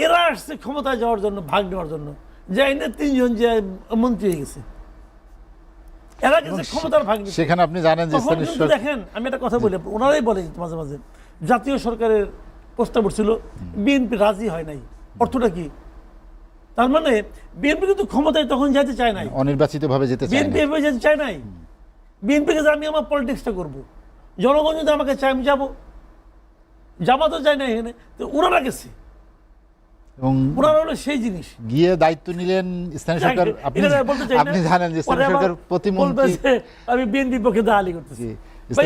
Speaker 1: এরা আসছে ক্ষমতায় যাওয়ার জন্য, ভাগ নেওয়ার জন্য, যে আইনে 3 জন যে মন্ত্রী হয়ে গেছে, এরা গেছে ক্ষমতার ভাগ নিতে।
Speaker 2: সেখানে আপনি জানেন যে
Speaker 1: দেখেন, আমি একটা কথা বলি, ওনারাই বলে মাঝে মাঝে জাতীয় সরকারের প্রস্তাব উঠছিল, বিএনপি রাজি হয় নাই। অর্থটা কি? তার মানে বিএনপি কিন্তু ক্ষমতায় তখন যেতে চায় নাই,
Speaker 2: অনির্বাচিতভাবে যেতে চায়,
Speaker 1: বিএনপি এভাবে যেতে চায় নাই। বিএনপি কে আমি আমার পলিটিক্সটা করবো, জনগণ যদি আমাকে চায় আমি যাবো, জামাতও যায় না এখানে, তো ওনারা গেছে এবং ওনারা হলো সেই জিনিস
Speaker 2: গিয়ে দায়িত্ব নিলেন স্থানীয় সরকার। আপনি জানেন যে স্থানীয় সরকার প্রতিমন্ত্রী,
Speaker 1: আমি বিএনপির পক্ষে দালালি করতেছি,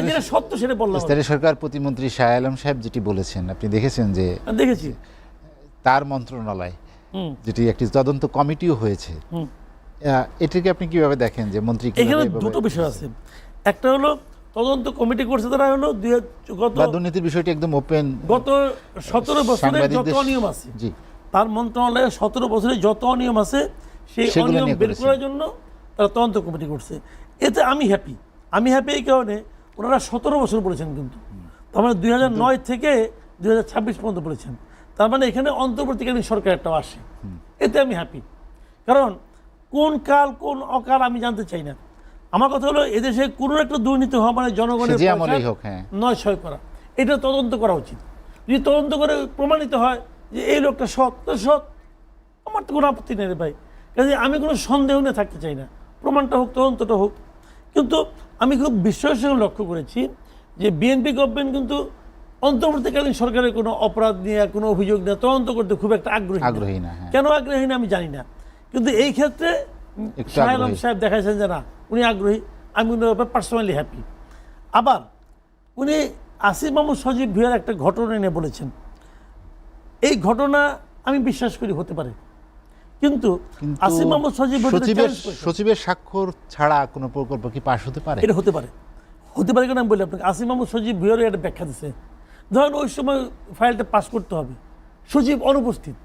Speaker 1: যেটা সত্য সেটা বললাম।
Speaker 2: স্থানীয় সরকার প্রতিমন্ত্রী শাহ আলম সাহেব যেটি বলেছেন আপনি দেখেছেন, যে
Speaker 1: দেখেছি
Speaker 2: তার মন্ত্রণালয় যেটি একটি তদন্ত কমিটিও হয়েছে, এটাকে আপনি কিভাবে দেখেন যে মন্ত্রী
Speaker 1: এখানে দুটো বিষয় আছে। একটা হলো তদন্ত কমিটি করছে তারা হলো গত
Speaker 2: দুর্নীতির বিষয়টি একদম ওপেন,
Speaker 1: গত 17 বছরে যত অনিয়ম আছে,
Speaker 2: জি
Speaker 1: তার মন্ত্রণালয়ে 17 বছরে যত অনিয়ম আছে সেই
Speaker 2: সেগুলো
Speaker 1: অনিয়ম
Speaker 2: নিয়ে
Speaker 1: বের
Speaker 2: করেছে।
Speaker 1: করার জন্য তারা তদন্ত কমিটি করছে। এতে আমি হ্যাপি এই কারণে ওনারা 17 বছর বলেছেন, কিন্তু তার মানে 2009 থেকে 2026 পর্যন্ত বলেছেন। তার মানে এখানে অন্তর্বর্তীকালীন সরকার একটা আসে, এতে আমি হ্যাপি। কারণ কোন কাল কোন অকাল আমি জানতে চাই না। আমার কথা হলো এদেশে কোনো একটা দুর্নীতি হওয়া মানে জনগণের
Speaker 2: যে আমলেই হোক, হ্যাঁ,
Speaker 1: নয় ছয় করা, এটা তদন্ত করা উচিত। যদি তদন্ত করে প্রমাণিত হয় যে এই লোকটা সৎ, তো সৎ, আমার তো কোনো আপত্তি নেই রে ভাই। কাজে আমি কোনো সন্দেহ নিয়ে থাকতে চাই না, প্রমাণটা হোক, তদন্তটা হোক। কিন্তু আমি খুব বিশ্বাসের সঙ্গে লক্ষ্য করেছি যে বিএনপি গভর্নমেন্ট কিন্তু অন্তর্বর্তীকালীন সরকারের কোনো অপরাধ নিয়ে, কোনো অভিযোগ নিয়ে তদন্ত করতে খুব একটা আগ্রহী না।
Speaker 2: হ্যাঁ।
Speaker 1: কেন আগ্রহী না আমি জানি না, কিন্তু এই ক্ষেত্রে
Speaker 2: একটু
Speaker 1: শাহ আলম
Speaker 2: আগ্রহী।
Speaker 1: সাহেব দেখাইছেন যে না, উনি আগ্রহী। আমি উনার ব্যাপারে পার্সোনালি হ্যাপি। আবার উনি আসিফ মাহমুদ সজীব ভুঁইয়ার একটা ঘটনা নিয়ে বলেছেন, এই ঘটনা আমি বিশ্বাস করি হতে পারে, কিন্তু আসিফ মাহমুদ সজীব
Speaker 2: সচিবের স্বাক্ষর ছাড়া কোনো প্রকল্প কি পাশ হতে পারে?
Speaker 1: এটা হতে পারে কেন আমি বলি আপনাকে। আসিফ মাহমুদ সজীব ভুঁইয়ারও একটা ব্যাখ্যা দিচ্ছে। ধরেন ওই সময় ফাইলটা পাস করতে হবে, সচিব অনুপস্থিত,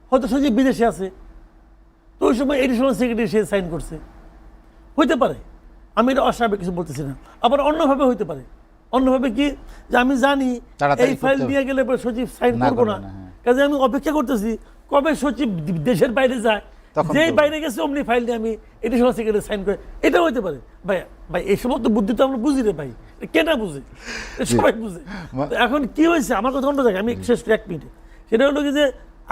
Speaker 1: হয়তো সচিব বিদেশে আছে, তো ওই সময় এডিশনাল সেক্রেটারি সে সাইন করছে, হইতে পারে। আমি এটা অস্বাভাবিক কিছু বলতেছি না। আবার অন্যভাবে হইতে পারে, অন্যভাবে কি যে আমি জানি এই ফাইল দিয়ে গেলে সচিব সাইন করবো না, কাজে আমি অপেক্ষা করতেছি কবে সচিব দেশের বাইরে যায়, যেই বাইরে গেছে অমনি ফাইল নিয়ে আমি এডিশনাল সেক্রেটারি সাইন করে, এটা হইতে পারে। ভাই ভাই এই সমস্ত বুদ্ধি তো আমরা বুঝি রে ভাই, কেনা বুঝে, সবাই বুঝে। এখন কি হয়েছে, আমার কথা অন্য জায়গায়, আমি শেষ 1 মিনিটে, সেটা হলো কি যে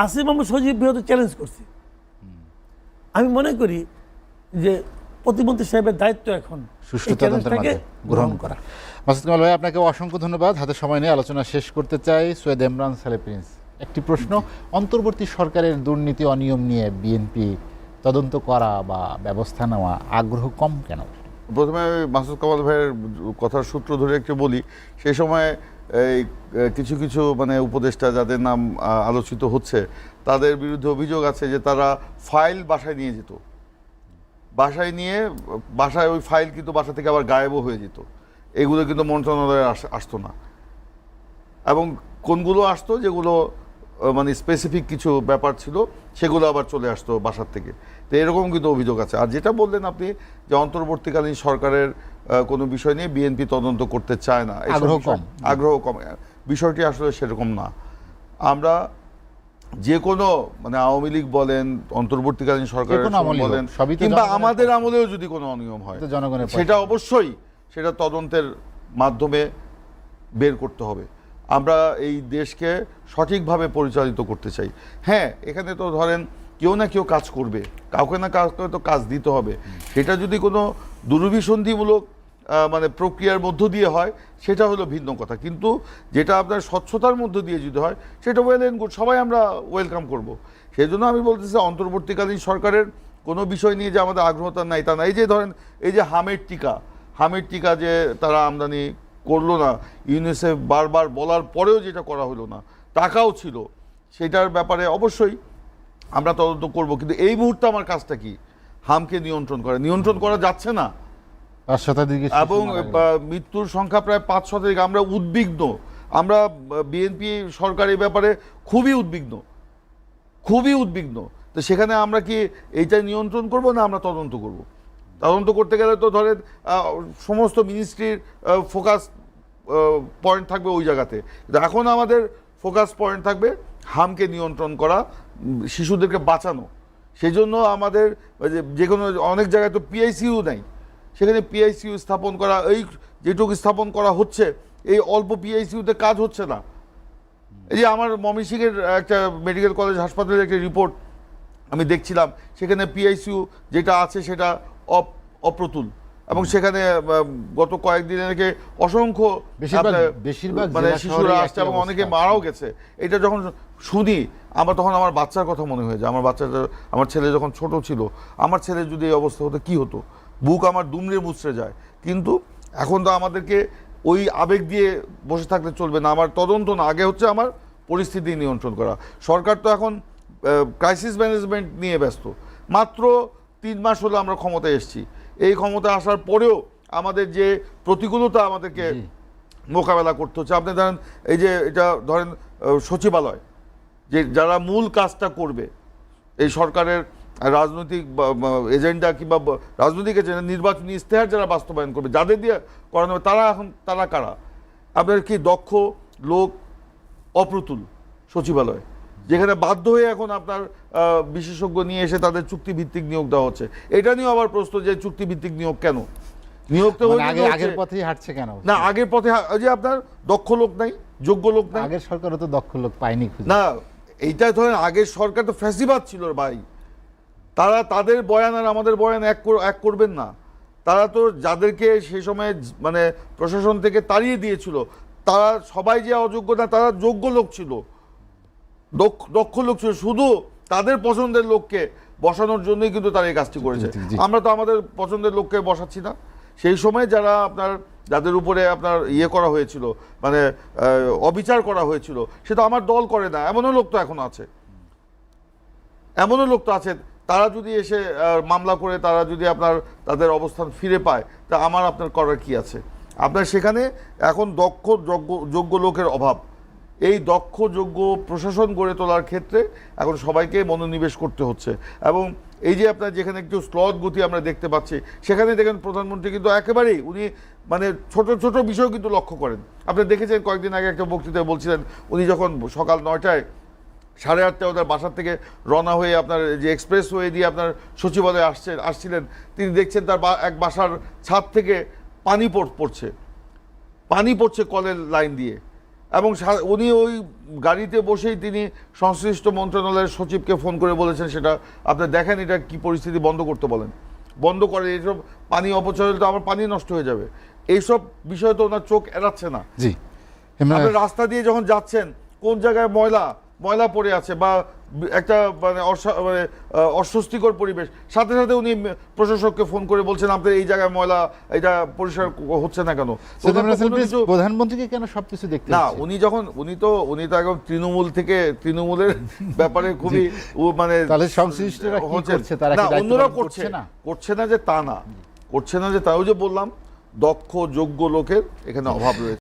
Speaker 1: আসিফ মাহমুদ সজীব ভুঁইয়া চ্যালেঞ্জ করছি। আমি মনে করি যে প্রতিমন্ত্রী সাহেবের দায়িত্ব এখন
Speaker 2: সুষ্ঠু তদন্তের মাধ্যমে গ্রহণ করা। মাসুদ কামাল ভাই, আপনাকে অসংখ্য ধন্যবাদ। হাতে সময় নিয়ে আলোচনা শেষ করতে চাই। সৈয়দ ইমরান সালেহ প্রিন্স, একটি প্রশ্ন, অন্তর্বর্তী সরকারের দুর্নীতি অনিয়ম নিয়ে বিএনপি তদন্ত করা বা ব্যবস্থা নেওয়া আগ্রহ কম কেন?
Speaker 3: প্রথমে মাসুদ কামাল ভাইয়ের কথার সূত্র ধরে একটু বলি। সেই সময় এই কিছু কিছু মানে উপদেষ্টা যাদের নাম আলোচিত হচ্ছে, তাদের বিরুদ্ধে অভিযোগ আছে যে তারা ফাইল বাসায় নিয়ে যেত, বাসায় ওই ফাইল কিন্তু বাসা থেকে আবার গায়েবও হয়ে যেত। এগুলো কিন্তু মন্ত্রণালয়ে আসতো না, এবং কোনগুলো আসতো যেগুলো মানে স্পেসিফিক কিছু ব্যাপার ছিল সেগুলো আবার চলে আসতো বাসার থেকে। তো এরকম কিন্তু অভিযোগ আছে। আর যেটা বললেন আপনি যে অন্তর্বর্তীকালীন সরকারের কোনো বিষয় নিয়ে বিএনপি তদন্ত করতে চায় না, আগ্রহ কম, বিষয়টি আসলে সেরকম না। আমরা যে কোনো মানে আওয়ামী লীগ বলেন, অন্তর্বর্তীকালীন সরকারের বলেন, কিংবা আমাদের আমলেও যদি কোনো অনিয়ম হয়, সেটা অবশ্যই সেটা তদন্তের মাধ্যমে বের করতে হবে। আমরা এই দেশকে সঠিকভাবে পরিচালিত করতে চাই। হ্যাঁ, এখানে তো ধরেন কেউ না কেউ কাজ করবে, কাউকে না কাউকে তো কাজ দিতে হবে। সেটা যদি কোনো দুরভিসন্ধিমূলক মানে প্রক্রিয়ার মধ্য দিয়ে হয়, সেটা হলো ভিন্ন কথা। কিন্তু যেটা আপনার স্বচ্ছতার মধ্য দিয়ে যদি হয়, সেটা ওয়েল এন্ড গুড, সবাই আমরা ওয়েলকাম করব। সেই জন্য আমি বলতেছি অন্তর্বর্তীকালীন সরকারের কোনো বিষয় নিয়ে যে আমাদের আগ্রহতা নাই তা না। এই যে ধরেন এই যে হামের টিকা যে তারা আমদানি করলো না, ইউনিসেফ বারবার বলার পরেও যেটা করা হলো না, টাকাও ছিল, সেটার ব্যাপারে অবশ্যই আমরা তদন্ত করব। কিন্তু এই মুহূর্তে আমার কাজটা কি, হামকে নিয়ন্ত্রণ করা যাচ্ছে না, এবং মৃত্যুর সংখ্যা প্রায় 5 শতাধিক। আমরা উদ্বিগ্ন, আমরা বিএনপি সরকার এই ব্যাপারে খুবই উদ্বিগ্ন। তো সেখানে আমরা কি এইটা নিয়ন্ত্রণ করব না আমরা তদন্ত করব? তদন্ত করতে গেলে তো ধরেন সমস্ত মিনিস্ট্রির ফোকাস পয়েন্ট থাকবে ওই জায়গাতে, কিন্তু এখন আমাদের ফোকাস পয়েন্ট থাকবে হামকে নিয়ন্ত্রণ করা, শিশুদেরকে বাঁচানো। সেই জন্য আমাদের যে কোনো অনেক জায়গায় তো পিআইসিইউ নাই, সেখানে পিআইসিইউ স্থাপন করা, এই যেটুকু স্থাপন করা হচ্ছে, এই অল্প পিআইসিইউতে কাজ হচ্ছে না। এই যে আমার ময়মনসিংহের একটা মেডিকেল কলেজ হাসপাতালের একটা রিপোর্ট আমি দেখছিলাম, সেখানে পিআইসিইউ যেটা আছে সেটা অপ্রতুল, এবং সেখানে গত কয়েকদিনে থেকে অসংখ্য
Speaker 2: বেশিরভাগ
Speaker 3: মানে শিশুরা আসছে এবং অনেকে মারাও গেছে। এটা যখন শুনি তখন আমার বাচ্চার কথা মনে হয়ে যায়। আমার ছেলে যখন ছোট ছিল, আমার ছেলে যদি এই অবস্থা হতো কি হতো, বুক আমার দুমড়ে মুচড়ে যায়। কিন্তু এখন তো আমাদেরকে ওই আবেগ দিয়ে বসে থাকলে চলবে না। আমার তদন্ত না, আগে হচ্ছে আমার পরিস্থিতি নিয়ন্ত্রণ করা। সরকার তো এখন ক্রাইসিস ম্যানেজমেন্ট নিয়ে ব্যস্ত। মাত্র 3 মাস হলো আমরা ক্ষমতায় এসেছি, এই ক্ষমতায় আসার পরেও আমাদের যে প্রতিকূলতা আমাদেরকে মোকাবেলা করতে হচ্ছে। আপনি ধরেন এই যে এটা ধরেন সচিবালয়, যে যারা মূল কাজটা করবে এই সরকারের রাজনৈতিক এজেন্ডা কিংবা রাজনৈতিক এজেন্ডা, নির্বাচনী ইশতেহার যারা বাস্তবায়ন করবে, যাদের দিয়ে করানো হবে, তারা কারা? আপনার কি দক্ষ লোক অপ্রতুল সচিবালয়, যেখানে বাধ্য হয়ে এখন আপনার বিশেষজ্ঞ নিয়ে এসে তাদের চুক্তিভিত্তিক নিয়োগ দেওয়া হচ্ছে। এটা নিয়েও আবার প্রশ্ন যে চুক্তিভিত্তিক নিয়োগ কেন? নিয়োগ তো
Speaker 2: আগের পথেই হাঁটছে কেন?
Speaker 3: না, আগের পথে যে আপনার দক্ষ লোক নাই, যোগ্য লোক নাই।
Speaker 2: আগের সরকারও তো দক্ষ লোক পায়নি
Speaker 3: না, এইটা ধরেন আগের সরকার তো ফ্যাসিবাদ ছিল ভাই, তারা তাদের বয়ান আর আমাদের বয়ান এক করবেন না। তারা তো যাদেরকে সেই সময় মানে প্রশাসন থেকে তাড়িয়ে দিয়েছিল, তারা সবাই যে অযোগ্য না, তারা যোগ্য লোক ছিল, দক্ষ লোক ছিল, শুধু তাদের পছন্দের লোককে বসানোর জন্যই কিন্তু তারা এই কাজটি করেছে। আমরা তো আমাদের পছন্দের লোককে বসাচ্ছি না। সেই সময় যারা যাদের উপরে আপনার করা হয়েছিল, মানে অবিচার করা হয়েছিল, সেটা আমার দল করে না, এমনও লোক তো এখন আছে, এমনও লোক তো আছে। তারা যদি এসে মামলা করে তারা যদি তাদের অবস্থান ফিরে পায়, তা আপনার করার কি আছে? আপনার সেখানে এখন দক্ষ যোগ্য লোকের অভাব। এই দক্ষ যোগ্য প্রশাসন গড়ে তোলার ক্ষেত্রে এখন সবাইকে মনোনিবেশ করতে হচ্ছে। এবং এই যে আপনার যেখানে একটু স্লথ গতি আমরা দেখতে পাচ্ছি, সেখানে দেখেন প্রধানমন্ত্রী কিন্তু একেবারেই উনি মানে ছোট ছোট বিষয় কিন্তু লক্ষ্য করেন। আপনি দেখেছেন কয়েকদিন আগে একটা বক্তৃতায় বলছিলেন, উনি যখন সকাল 9টায় 8:30 ওদের বাসার থেকে রওনা হয়ে আপনার যে এক্সপ্রেস ওয়ে দিয়ে আপনার সচিবালয়ে আসছিলেন, তিনি দেখছেন তার এক বাসার ছাদ থেকে পানি পড়ছে কলের লাইন দিয়ে। এবং উনি ওই গাড়িতে বসেই তিনি সংশ্লিষ্ট মন্ত্রণালয়ের সচিবকে ফোন করে বলেছেন, সেটা আপনি দেখেন এটা কি পরিস্থিতি, বন্ধ করতে বলেন, বন্ধ করে, এইসব পানি অপচয় হলে তো আমার পানি নষ্ট হয়ে যাবে। এইসব বিষয় তো ওনার চোখ এড়াচ্ছে না।
Speaker 2: জি,
Speaker 3: আপনি রাস্তা দিয়ে যখন যাচ্ছেন, কোন জায়গায় ময়লা পড়ে আছে বা একটা মানে অস্বস্তিকর পরিবেশ, সাথে সাথে উনি প্রশাসককে ফোন করে বলছেন আপনার এই জায়গায় ময়লা, এটা পরিষ্কার হচ্ছে না কেন?
Speaker 2: প্রধানমন্ত্রীকে কেন সবকিছু দেখতে
Speaker 3: না, উনি তো একদম তৃণমূলের ব্যাপারে খুবই মানে অন্যরা করছে না যে তা না, ওই যে বললাম দক্ষ যোগ্য লোকের এখানে অভাব রয়েছে।